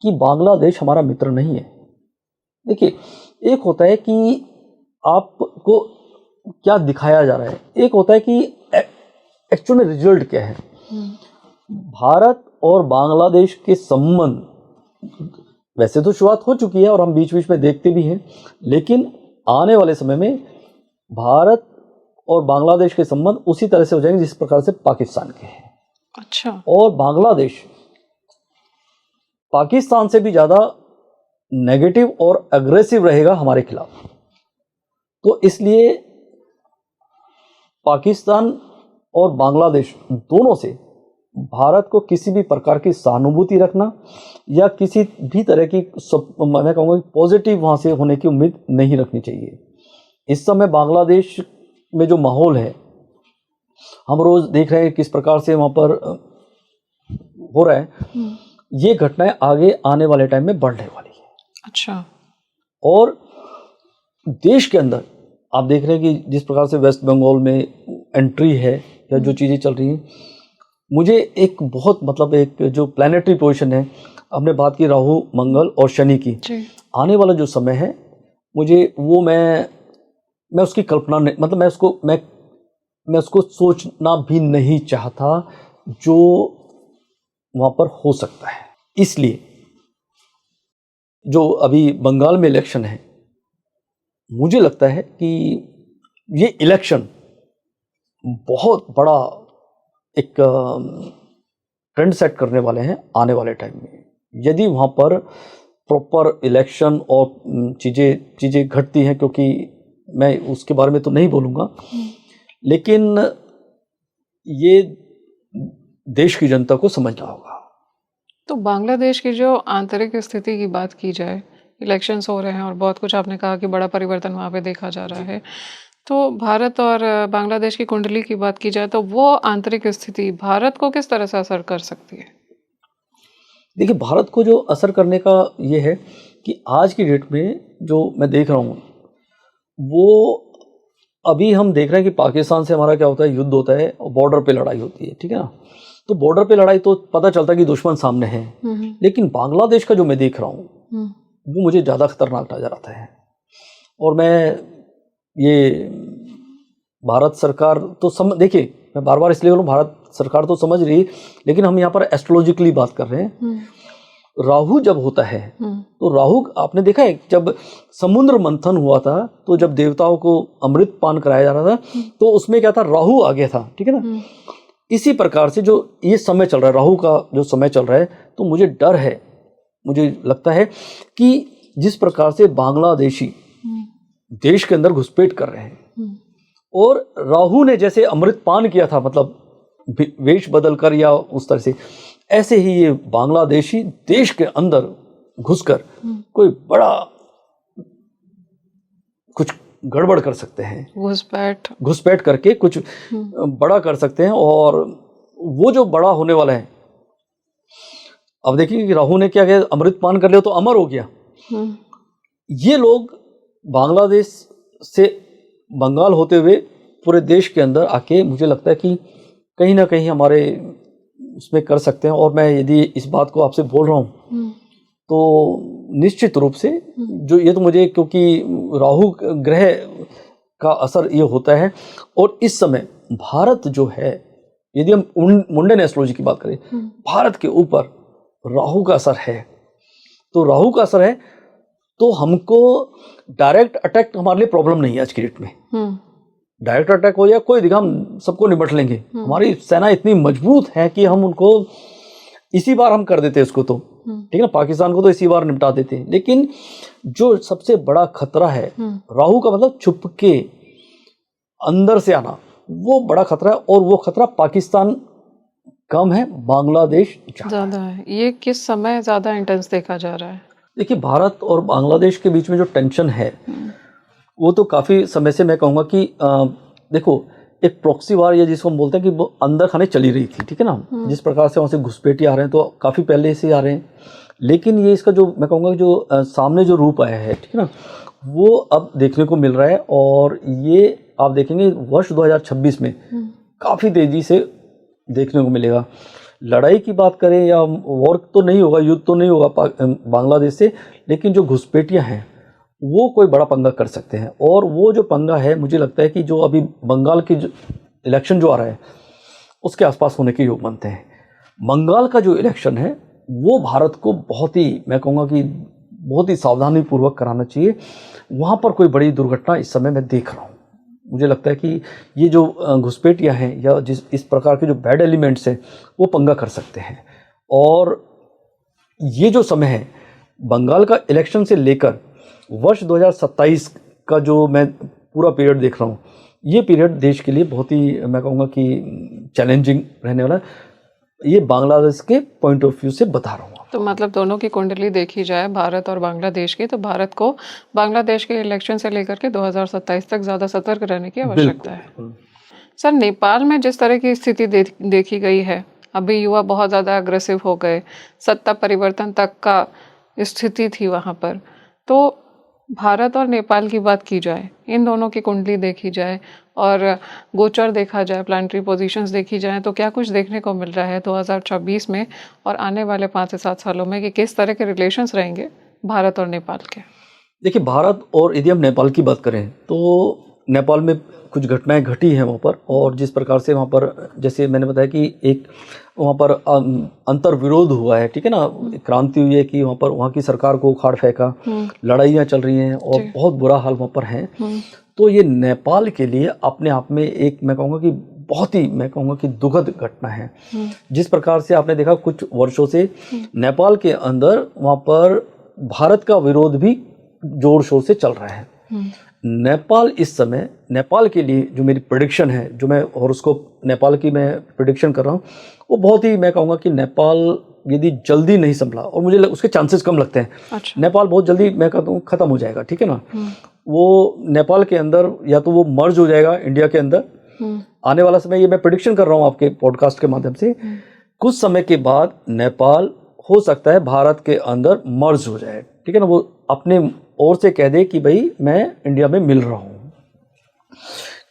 कि बांग्लादेश हमारा मित्र नहीं है। देखिए, एक होता है कि आपको क्या दिखाया जा रहा है, एक होता है कि एक्चुअल में रिजल्ट क्या है। भारत और बांग्लादेश के संबंध वैसे तो शुरुआत हो चुकी है और हम बीच बीच में देखते भी हैं, लेकिन आने वाले समय में भारत और बांग्लादेश के संबंध उसी तरह से हो जाएंगे जिस प्रकार से पाकिस्तान के हैं। अच्छा। और बांग्लादेश पाकिस्तान से भी ज़्यादा नेगेटिव और अग्रेसिव रहेगा हमारे खिलाफ। तो इसलिए पाकिस्तान और बांग्लादेश दोनों से भारत को किसी भी प्रकार की सहानुभूति रखना या किसी भी तरह की मैं कहूँगा पॉजिटिव वहाँ से होने की उम्मीद नहीं रखनी चाहिए। इस समय बांग्लादेश में जो माहौल है, हम रोज़ देख रहे हैं किस प्रकार से वहाँ पर हो रहा है। ये घटनाएं आगे आने वाले टाइम में बढ़ने वाली है। अच्छा। और देश के अंदर आप देख रहे हैं कि जिस प्रकार से वेस्ट बंगाल में एंट्री है या जो चीज़ें चल रही हैं, मुझे एक बहुत मतलब एक जो प्लानिटरी पोजीशन है, हमने बात की राहु मंगल और शनि की, आने वाला जो समय है मुझे वो मैं उसकी कल्पना नहीं, मतलब मैं उसको सोचना भी नहीं चाहता जो वहाँ पर हो सकता है। इसलिए जो अभी बंगाल में इलेक्शन है, मुझे लगता है कि ये इलेक्शन बहुत बड़ा एक ट्रेंड सेट करने वाले हैं आने वाले टाइम में। यदि वहाँ पर प्रॉपर इलेक्शन और चीज़ें घटती हैं, क्योंकि मैं उसके बारे में तो नहीं बोलूँगा, लेकिन ये देश की जनता को समझना होगा। तो बांग्लादेश की जो आंतरिक स्थिति की बात की जाए, इलेक्शंस हो रहे हैं और बहुत कुछ आपने कहा कि बड़ा परिवर्तन वहाँ पे देखा जा रहा है, तो भारत और बांग्लादेश की कुंडली की बात की जाए तो वो आंतरिक स्थिति भारत को किस तरह से असर कर सकती है? देखिए, भारत को जो असर करने का ये है कि आज की डेट में जो मैं देख रहा हूँ, वो अभी हम देख रहे हैं कि पाकिस्तान से हमारा क्या होता है, युद्ध होता है और बॉर्डर पे लड़ाई होती है, ठीक है ना। तो बॉर्डर पे लड़ाई तो पता चलता है कि दुश्मन सामने है, लेकिन बांग्लादेश का जो मैं देख रहा हूँ वो मुझे ज़्यादा खतरनाक नजर आता है। और मैं ये भारत सरकार तो देखिए, मैं बार बार इसलिए बोलूँ, भारत सरकार तो समझ रही है, लेकिन हम यहाँ पर एस्ट्रोलॉजिकली बात कर रहे हैं। राहु जब होता है तो राहु, आपने देखा है जब समुद्र मंथन हुआ था तो जब देवताओं को अमृत पान कराया जा रहा था तो उसमें क्या था, राहु आ गया था, ठीक है ना। इसी प्रकार से जो ये समय चल रहा है, राहु का जो समय चल रहा है, तो मुझे डर है, मुझे लगता है कि जिस प्रकार से बांग्लादेशी देश के अंदर घुसपैठ कर रहे हैं और राहु ने जैसे अमृत पान किया था, मतलब वेश बदल कर या उस तरह से, ऐसे ही ये बांग्लादेशी देश के अंदर घुसकर कोई बड़ा कुछ गड़बड़ कर सकते हैं, घुसपैठ करके कुछ बड़ा कर सकते हैं। और वो जो बड़ा होने वाला है, अब देखिए कि राहु ने क्या किया, अमृत पान कर लिया तो अमर हो गया। ये लोग बांग्लादेश से बंगाल होते हुए पूरे देश के अंदर आके, मुझे लगता है कि कहीं ना कहीं हमारे उसमें कर सकते हैं। और मैं यदि इस बात को आपसे बोल रहा हूँ तो निश्चित रूप से जो ये तो मुझे, क्योंकि राहु ग्रह का असर ये होता है। और इस समय भारत जो है, यदि हम मुंडन एस्ट्रोलॉजी की बात करें, भारत के ऊपर राहु का असर है। तो राहु का असर है तो हमको डायरेक्ट अटैक हमारे लिए प्रॉब्लम नहीं है आज की डेट में। डायरेक्ट अटैक हो जाए कोई दिखा, हम सबको निपट लेंगे। हमारी सेना इतनी मजबूत है कि हम उनको इसी बार हम कर देते हैं उसको, तो ठीक है ना, पाकिस्तान को तो इसी बार निपटा देते हैं। लेकिन जो सबसे बड़ा खतरा है, राहु का मतलब छुप के अंदर से आना, वो बड़ा खतरा है। और वो खतरा पाकिस्तान कम है, बांग्लादेश ज़्यादा है। ये किस समय ज़्यादा इंटेंस देखा जा रहा है? देखिए, भारत और बांग्लादेश के बीच में जो टेंशन है वो तो काफ़ी समय से मैं कहूँगा कि देखो, एक प्रॉक्सी वार या जिसको हम बोलते हैं कि वो अंदर खाने चली रही थी, ठीक है ना। जिस प्रकार से वहाँ से घुसपैठी आ रहे हैं तो काफ़ी पहले से आ रहे हैं, लेकिन ये इसका जो मैं कहूँगा जो सामने जो रूप आया है, ठीक है ना, वो अब देखने को मिल रहा है। और ये आप देखेंगे वर्ष 2026 में काफ़ी तेज़ी से देखने को मिलेगा। लड़ाई की बात करें या वॉर तो नहीं होगा, युद्ध तो नहीं होगा बांग्लादेश से, लेकिन जो घुसपैठियाँ हैं वो कोई बड़ा पंगा कर सकते हैं। और वो जो पंगा है, मुझे लगता है कि जो अभी बंगाल की जो इलेक्शन जो आ रहा है उसके आसपास होने के योग बनते हैं। बंगाल का जो इलेक्शन है वो भारत को बहुत ही, मैं कहूँगा कि बहुत ही सावधानी पूर्वक कराना चाहिए। वहाँ पर कोई बड़ी दुर्घटना इस समय मैं देख रहा हूँ। मुझे लगता है कि ये जो घुसपैठियाँ हैं या इस प्रकार के जो बैड एलिमेंट्स हैं वो पंगा कर सकते हैं। और ये जो समय है बंगाल का इलेक्शन से लेकर वर्ष 2027 का जो मैं पूरा पीरियड देख रहा हूँ, ये पीरियड देश के लिए बहुत ही, मैं कहूँगा कि चैलेंजिंग रहने वाला है। ये बांग्लादेश के पॉइंट ऑफ व्यू से बता रहा हूँ। तो मतलब दोनों की कुंडली देखी जाए, भारत और बांग्लादेश की, तो भारत को बांग्लादेश के इलेक्शन से लेकर के 2027 तक ज़्यादा सतर्क रहने की आवश्यकता है। सर, नेपाल में जिस तरह की स्थिति देखी गई है, अभी युवा बहुत ज़्यादा अग्रेसिव हो गए, सत्ता परिवर्तन तक का स्थिति थी वहाँ पर। तो भारत और नेपाल की बात की जाए, इन दोनों की कुंडली देखी जाए और गोचर देखा जाए, प्लानिटरी पोजीशंस देखी जाए, तो क्या कुछ देखने को मिल रहा है 2026 में और आने वाले 5 से 7 सालों में कि किस तरह के रिलेशंस रहेंगे भारत और नेपाल के? देखिए, भारत और यदि हम नेपाल की बात करें तो नेपाल में कुछ घटनाएं घटी हैं वहाँ पर। और जिस प्रकार से वहाँ पर, जैसे मैंने बताया कि एक वहाँ पर अंतर विरोध हुआ है, ठीक है ना, क्रांति हुई है कि वहाँ पर वहाँ की सरकार को उखाड़ फेंका, लड़ाइयाँ चल रही हैं और बहुत बुरा हाल वहाँ पर है। तो ये नेपाल के लिए अपने आप में एक, मैं कहूँगा कि बहुत ही, मैं कहूँगा कि दुखद घटना है। जिस प्रकार से आपने देखा कुछ वर्षों से नेपाल के अंदर वहाँ पर भारत का विरोध भी जोर शोर से चल रहा है। नेपाल इस समय, नेपाल के लिए जो मेरी प्रेडिक्शन है, जो मैं हॉरोस्कोप नेपाल की मैं प्रेडिक्शन कर रहा हूँ, वो बहुत ही, मैं कहूँगा कि नेपाल यदि जल्दी नहीं संभला, और मुझे उसके चांसेस कम लगते हैं। अच्छा। नेपाल बहुत जल्दी, मैं कहता हूँ, ख़त्म हो जाएगा, ठीक है ना। वो नेपाल के अंदर या तो वो मर्ज हो जाएगा इंडिया के अंदर आने वाला समय, ये मैं प्रेडिक्शन कर रहा हूँ आपके पॉडकास्ट के माध्यम से। कुछ समय के बाद नेपाल हो सकता है भारत के अंदर मर्ज हो जाए, ठीक है ना, वो अपने ओर से कह दे कि भाई मैं इंडिया में मिल रहा हूँ।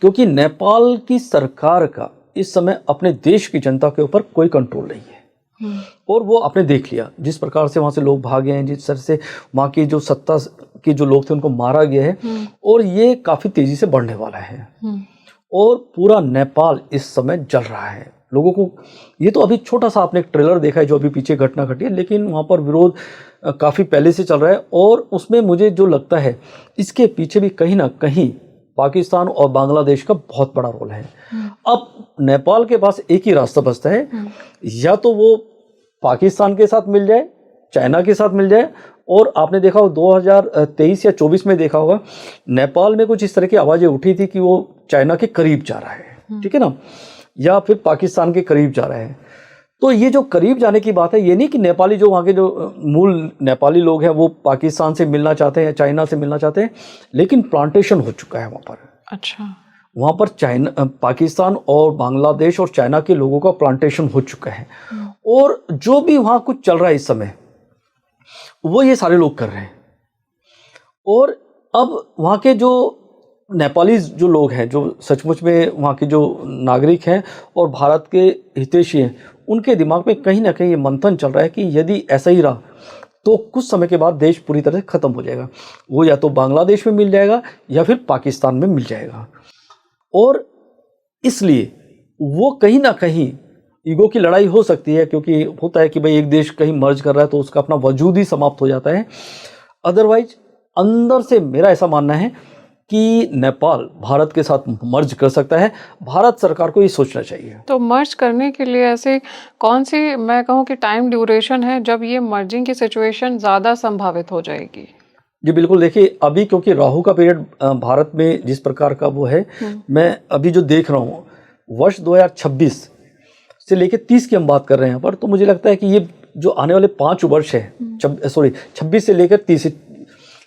क्योंकि नेपाल की सरकार का इस समय अपने देश की जनता के ऊपर कोई कंट्रोल नहीं है। और वो आपने देख लिया जिस प्रकार से वहाँ से लोग भागे हैं, जिस तरह से वहाँ की जो सत्ता के जो लोग थे उनको मारा गया है, और ये काफ़ी तेज़ी से बढ़ने वाला है। और पूरा नेपाल इस समय जल रहा है। लोगों को, ये तो अभी छोटा सा आपने एक ट्रेलर देखा है जो अभी पीछे घटना घटी है, लेकिन वहाँ पर विरोध काफ़ी पहले से चल रहा है। और उसमें मुझे जो लगता है इसके पीछे भी कहीं ना कहीं पाकिस्तान और बांग्लादेश का बहुत बड़ा रोल है। अब नेपाल के पास एक ही रास्ता बचता है, या तो वो पाकिस्तान के साथ मिल जाए, चाइना के साथ मिल जाए। और आपने देखा हो 2023 या 24 में देखा होगा, नेपाल में कुछ इस तरह की आवाज़ें उठी थी कि वो चाइना के करीब जा रहा है, ठीक है ना, या फिर पाकिस्तान के करीब जा रहा है। तो ये जो करीब जाने की बात है, ये नहीं कि नेपाली जो वहाँ के जो मूल नेपाली लोग हैं वो पाकिस्तान से मिलना चाहते हैं या चाइना से मिलना चाहते हैं, लेकिन प्लांटेशन हो चुका है वहाँ पर। अच्छा। वहाँ पर चाइना, पाकिस्तान और बांग्लादेश और चाइना के लोगों का प्लांटेशन हो चुका है। और जो भी वहाँ कुछ चल रहा है इस समय, वो ये सारे लोग कर रहे हैं। और अब वहाँ के जो नेपाली जो लोग हैं, जो सचमुच में वहाँ के जो नागरिक हैं और भारत के हितैषी हैं, उनके दिमाग में कहीं ना कहीं ये मंथन चल रहा है कि यदि ऐसा ही रहा तो कुछ समय के बाद देश पूरी तरह से ख़त्म हो जाएगा। वो या तो बांग्लादेश में मिल जाएगा या फिर पाकिस्तान में मिल जाएगा। और इसलिए वो कहीं ना कहीं ईगो की लड़ाई हो सकती है, क्योंकि होता है कि भाई एक देश कहीं मर्ज कर रहा है तो उसका अपना वजूद ही समाप्त हो जाता है। अदरवाइज अंदर से मेरा ऐसा मानना है कि नेपाल भारत के साथ मर्ज कर सकता है। भारत सरकार को ये सोचना चाहिए। तो मर्ज करने के लिए ऐसे कौन सी, मैं कहूँ कि टाइम ड्यूरेशन है जब ये मर्जिंग की सिचुएशन ज़्यादा संभावित हो जाएगी? जी बिल्कुल, देखिए अभी क्योंकि राहु का पीरियड भारत में जिस प्रकार का वो है, मैं अभी जो देख रहा हूँ वर्ष 2026 से लेकर 30 की हम बात कर रहे हैं यहाँ पर, तो मुझे लगता है कि ये जो आने वाले 5 वर्ष है 26 से लेकर 30,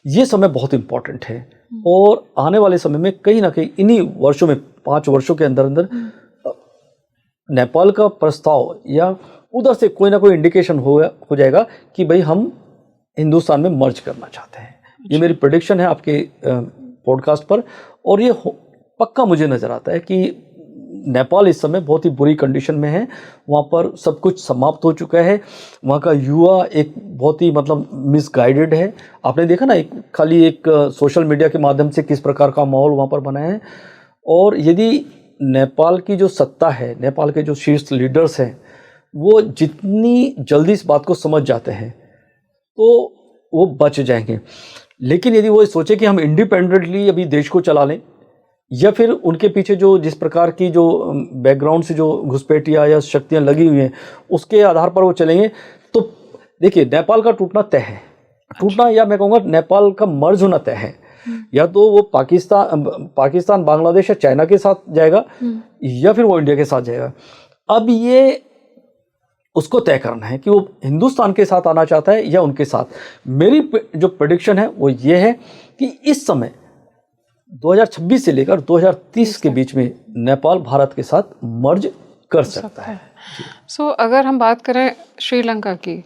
ये समय बहुत इम्पोर्टेंट है। और आने वाले समय में कहीं ना कहीं इन्हीं वर्षों में 5 वर्षों के अंदर अंदर नेपाल का प्रस्ताव या उधर से कोई ना कोई इंडिकेशन हो जाएगा कि भाई हम हिंदुस्तान में मर्ज करना चाहते हैं। ये मेरी प्रेडिक्शन है आपके पॉडकास्ट पर, और ये पक्का मुझे नज़र आता है कि नेपाल इस समय बहुत ही बुरी कंडीशन में है। वहाँ पर सब कुछ समाप्त हो चुका है। वहाँ का युवा एक बहुत ही मतलब मिसगाइडेड है। आपने देखा ना, खाली एक सोशल मीडिया के माध्यम से किस प्रकार का माहौल वहाँ पर बना है। और यदि नेपाल की जो सत्ता है, नेपाल के जो शीर्ष लीडर्स हैं, वो जितनी जल्दी इस बात को समझ जाते हैं तो वो बच जाएंगे। लेकिन यदि वो सोचे कि हम इंडिपेंडेंटली अभी देश को चला लें, या फिर उनके पीछे जो जिस प्रकार की जो बैकग्राउंड से जो घुसपैठियाँ या शक्तियाँ लगी हुई हैं उसके आधार पर वो चलेंगे, तो देखिए नेपाल का टूटना तय है। टूटना, या मैं कहूँगा नेपाल का मर्ज होना तय है। या तो वो पाकिस्तान, बांग्लादेश या चाइना के साथ जाएगा, या फिर वो इंडिया के साथ जाएगा। अब ये उसको तय करना है कि वो हिंदुस्तान के साथ आना चाहता है या उनके साथ। मेरी जो प्रेडिक्शन है वो ये है कि इस समय 2026 से लेकर 2030 के बीच में नेपाल भारत के साथ मर्ज कर सकता है। सो अगर हम बात करें श्रीलंका की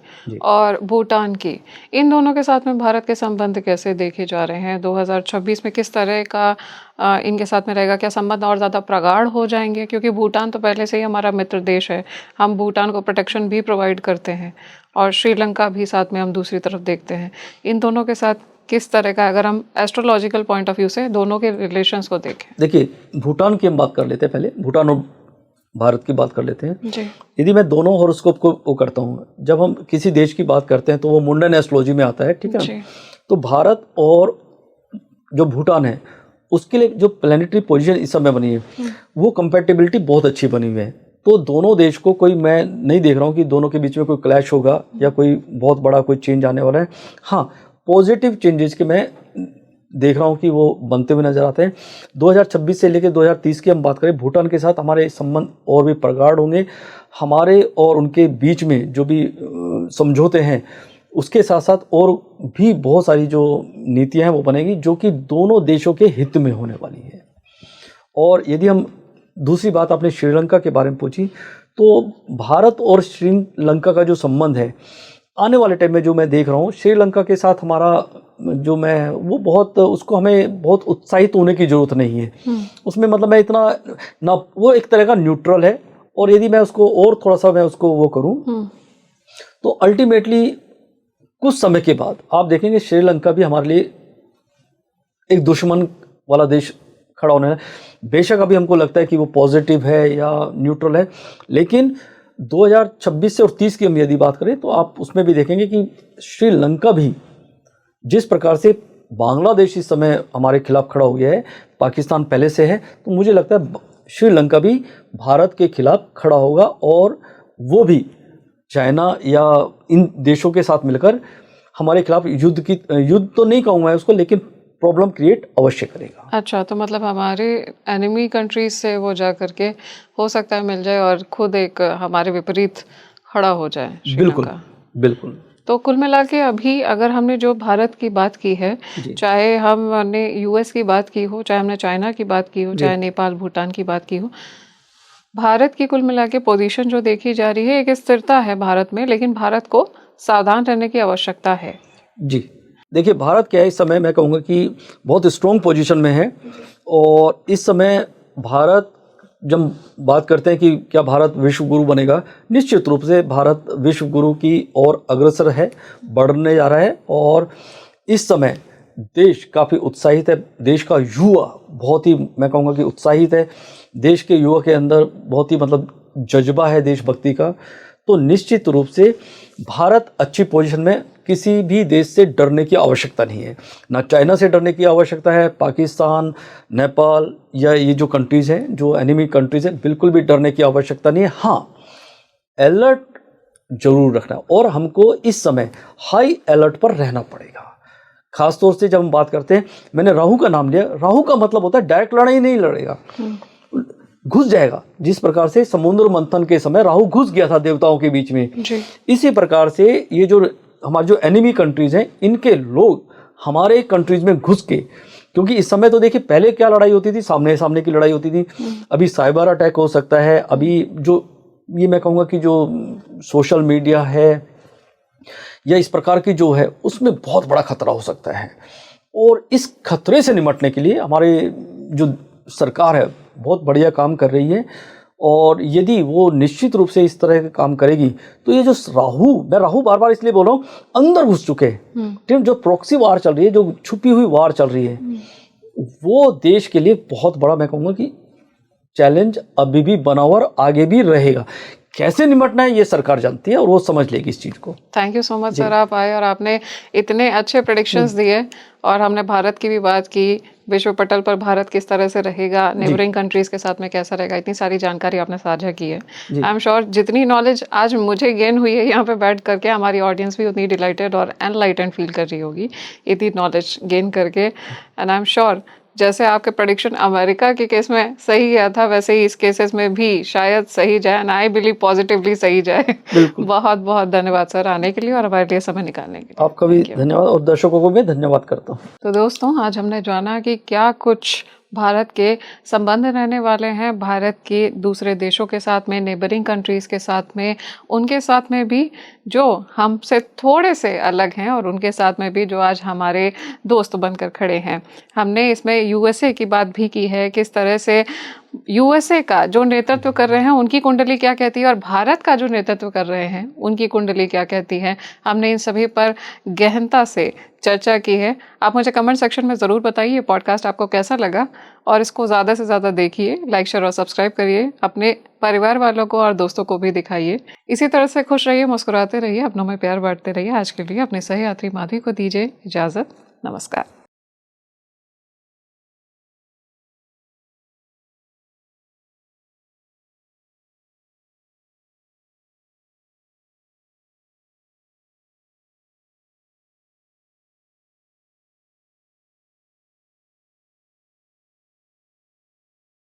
और भूटान की, इन दोनों के साथ में भारत के संबंध कैसे देखे जा रहे हैं? 2026 में किस तरह का इनके साथ में रहेगा? क्या संबंध और ज़्यादा प्रगाढ़ हो जाएंगे? क्योंकि भूटान तो पहले से ही हमारा मित्र देश है, हम भूटान को प्रोटेक्शन भी प्रोवाइड करते हैं, और श्रीलंका भी साथ में हम दूसरी तरफ देखते हैं। इन दोनों के साथ किस तरह का, अगर हम एस्ट्रोलॉजिकल पॉइंट ऑफ व्यू से दोनों के रिलेशंस को देखें? देखिए, भूटान की हम बात कर लेते हैं, पहले भूटान और भारत की बात कर लेते हैं जी। यदि मैं दोनों हॉरोस्कोप को वो करता हूँ, जब हम किसी देश की बात करते हैं तो वो मुंडन एस्ट्रोलॉजी में आता है, ठीक है ना? तो भारत और जो भूटान है उसके लिए जो प्लैनेटरी पोजीशन इस समय बनी है वो कंपैटिबिलिटी बहुत अच्छी बनी हुई है। तो दोनों देश को कोई, मैं नहीं देख रहा हूँ कि दोनों के बीच में कोई क्लैश होगा या कोई बहुत बड़ा कोई चेंज आने वाला है। हाँ, पॉजिटिव चेंजेस के मैं देख रहा हूँ कि वो बनते हुए नजर आते हैं। 2026 से लेकर 2030 की हम बात करें, भूटान के साथ हमारे संबंध और भी प्रगाढ़ होंगे। हमारे और उनके बीच में जो भी समझौते हैं उसके साथ साथ और भी बहुत सारी जो नीतियाँ हैं वो बनेगी जो कि दोनों देशों के हित में होने वाली है। और यदि हम दूसरी बात आपने श्रीलंका के बारे में पूछी, तो भारत और श्रीलंका का जो संबंध है आने वाले टाइम में जो मैं देख रहा हूँ, श्रीलंका के साथ हमारा जो मैं वो बहुत, उसको हमें बहुत उत्साहित होने की ज़रूरत नहीं है उसमें। मतलब मैं इतना ना, वो एक तरह का न्यूट्रल है। और यदि मैं उसको और थोड़ा सा मैं उसको वो करूँ तो अल्टीमेटली कुछ समय के बाद आप देखेंगे श्रीलंका भी हमारे लिए एक दुश्मन वाला देश खड़ा होने है। बेशक अभी हमको लगता है कि वो पॉजिटिव है या न्यूट्रल है, लेकिन 2026 से और 30 की हम यदि बात करें तो आप उसमें भी देखेंगे कि श्रीलंका भी जिस प्रकार से बांग्लादेश इस समय हमारे खिलाफ खड़ा हो गया है, पाकिस्तान पहले से है, तो मुझे लगता है श्रीलंका भी भारत के खिलाफ खड़ा होगा और वो भी चाइना या इन देशों के साथ मिलकर हमारे खिलाफ युद्ध तो नहीं कहूँगा उसको, लेकिन प्रॉब्लम क्रिएट अवश्य करेगा। अच्छा, तो मतलब हमारे एनिमी कंट्रीज से वो जा करके हो सकता है मिल जाए और खुद एक हमारे विपरीत खड़ा हो जाए। बिल्कुल बिल्कुल। तो कुल मिला के अभी अगर हमने जो भारत की बात की है, चाहे हमने यूएस की बात की हो, चाहे हमने चाइना की बात की हो, चाहे नेपाल भूटान की बात की हो, भारत की कुल मिला के पोजीशन जो देखी जा रही है, एक स्थिरता है भारत में, लेकिन भारत को सावधान रहने की आवश्यकता है। जी देखिए, भारत क्या है इस समय, मैं कहूँगा कि बहुत स्ट्रॉन्ग पोजीशन में है। और इस समय भारत, जब बात करते हैं कि क्या भारत विश्व गुरु बनेगा, निश्चित रूप से भारत विश्व गुरु की ओर अग्रसर है, बढ़ने जा रहा है। और इस समय देश काफ़ी उत्साहित है, देश का युवा बहुत ही, मैं कहूँगा कि उत्साहित है, देश के युवा के अंदर बहुत ही मतलब जज्बा है देशभक्ति का। तो निश्चित रूप से भारत अच्छी पोजीशन में, किसी भी देश से डरने की आवश्यकता नहीं है, ना चाइना से डरने की आवश्यकता है, पाकिस्तान, नेपाल या ये जो कंट्रीज़ हैं, जो एनिमी कंट्रीज़ हैं, बिल्कुल भी डरने की आवश्यकता नहीं है। हाँ, अलर्ट जरूर रखना, और हमको इस समय हाई अलर्ट पर रहना पड़ेगा। खासतौर से जब हम बात करते हैं, मैंने राहु का नाम लिया, राहु का मतलब होता है डायरेक्ट लड़ाई नहीं लड़ेगा, घुस जाएगा। जिस प्रकार से समुद्र मंथन के समय राहु घुस गया था देवताओं के बीच में, जी। इसी प्रकार से ये जो हमारे जो एनिमी कंट्रीज हैं, इनके लोग हमारे कंट्रीज में घुस के, क्योंकि इस समय तो देखिए पहले क्या लड़ाई होती थी, सामने सामने की लड़ाई होती थी, अभी साइबर अटैक हो सकता है, अभी जो ये मैं कहूँगा कि जो सोशल मीडिया है या इस प्रकार की जो है, उसमें बहुत बड़ा खतरा हो सकता है। और इस खतरे से निपटने के लिए हमारे जो सरकार है बहुत बढ़िया काम कर रही है, और यदि वो निश्चित रूप से इस तरह के काम करेगी तो ये जो मैं राहु बार बार इसलिए बोल रहा हूँ, अंदर घुस चुके हैं, जो प्रॉक्सी वार चल रही है, जो छुपी हुई वार चल रही है, वो देश के लिए बहुत बड़ा मैं कहूँगा कि चैलेंज अभी भी बना हुआ और आगे भी रहेगा। कैसे निपटना है ये सरकार जानती है और वो समझ लेगी इस चीज़ को। Thank you so much sir, आप आए और आपने इतने अच्छे प्रेडिक्शंस दिए, और हमने भारत की भी बात की, विश्व पटल पर भारत किस तरह से रहेगा, नेबरिंग कंट्रीज के साथ में कैसा रहेगा, इतनी सारी जानकारी आपने साझा की है। आई एम श्योर जितनी नॉलेज आज मुझे गेन हुई है यहाँ पे बैठ करके, हमारी ऑडियंस भी उतनी डिलाइटेड और एनलाइटेंड फील कर रही होगी इतनी नॉलेज गेन करके। एंड आई एम श्योर जैसे आपके प्रेडिक्शन अमेरिका के केस में सही गया था, वैसे ही इस केसेस में भी शायद सही जाए, एंड आई बिलीव पॉजिटिवली सही जाए। बहुत बहुत धन्यवाद सर आने के लिए और हमारे लिए समय निकालने के लिए। आपका भी धन्यवाद और दर्शकों को भी धन्यवाद करता हूँ। तो दोस्तों, आज हमने जाना कि क्या कुछ भारत के संबंध रहने वाले हैं भारत के दूसरे देशों के साथ में, नेबरिंग कंट्रीज़ के साथ में, उनके साथ में भी जो हमसे थोड़े से अलग हैं, और उनके साथ में भी जो आज हमारे दोस्त बनकर खड़े हैं। हमने इसमें यूएसए की बात भी की है, किस तरह से यूएसए का जो नेतृत्व कर रहे हैं उनकी कुंडली क्या कहती है, और भारत का जो नेतृत्व कर रहे हैं उनकी कुंडली क्या कहती है। हमने इन सभी पर गहनता से चर्चा की है। आप मुझे कमेंट सेक्शन में ज़रूर बताइए ये पॉडकास्ट आपको कैसा लगा, और इसको ज़्यादा से ज़्यादा देखिए, लाइक शेयर और सब्सक्राइब करिए, अपने परिवार वालों को और दोस्तों को भी दिखाइए। इसी तरह से खुश रहिए, मुस्कुराते रहिए, अपनों में प्यार बांटते रहिए। आज के लिए अपने सहयात्री माधवी को दीजिए इजाज़त। नमस्कार।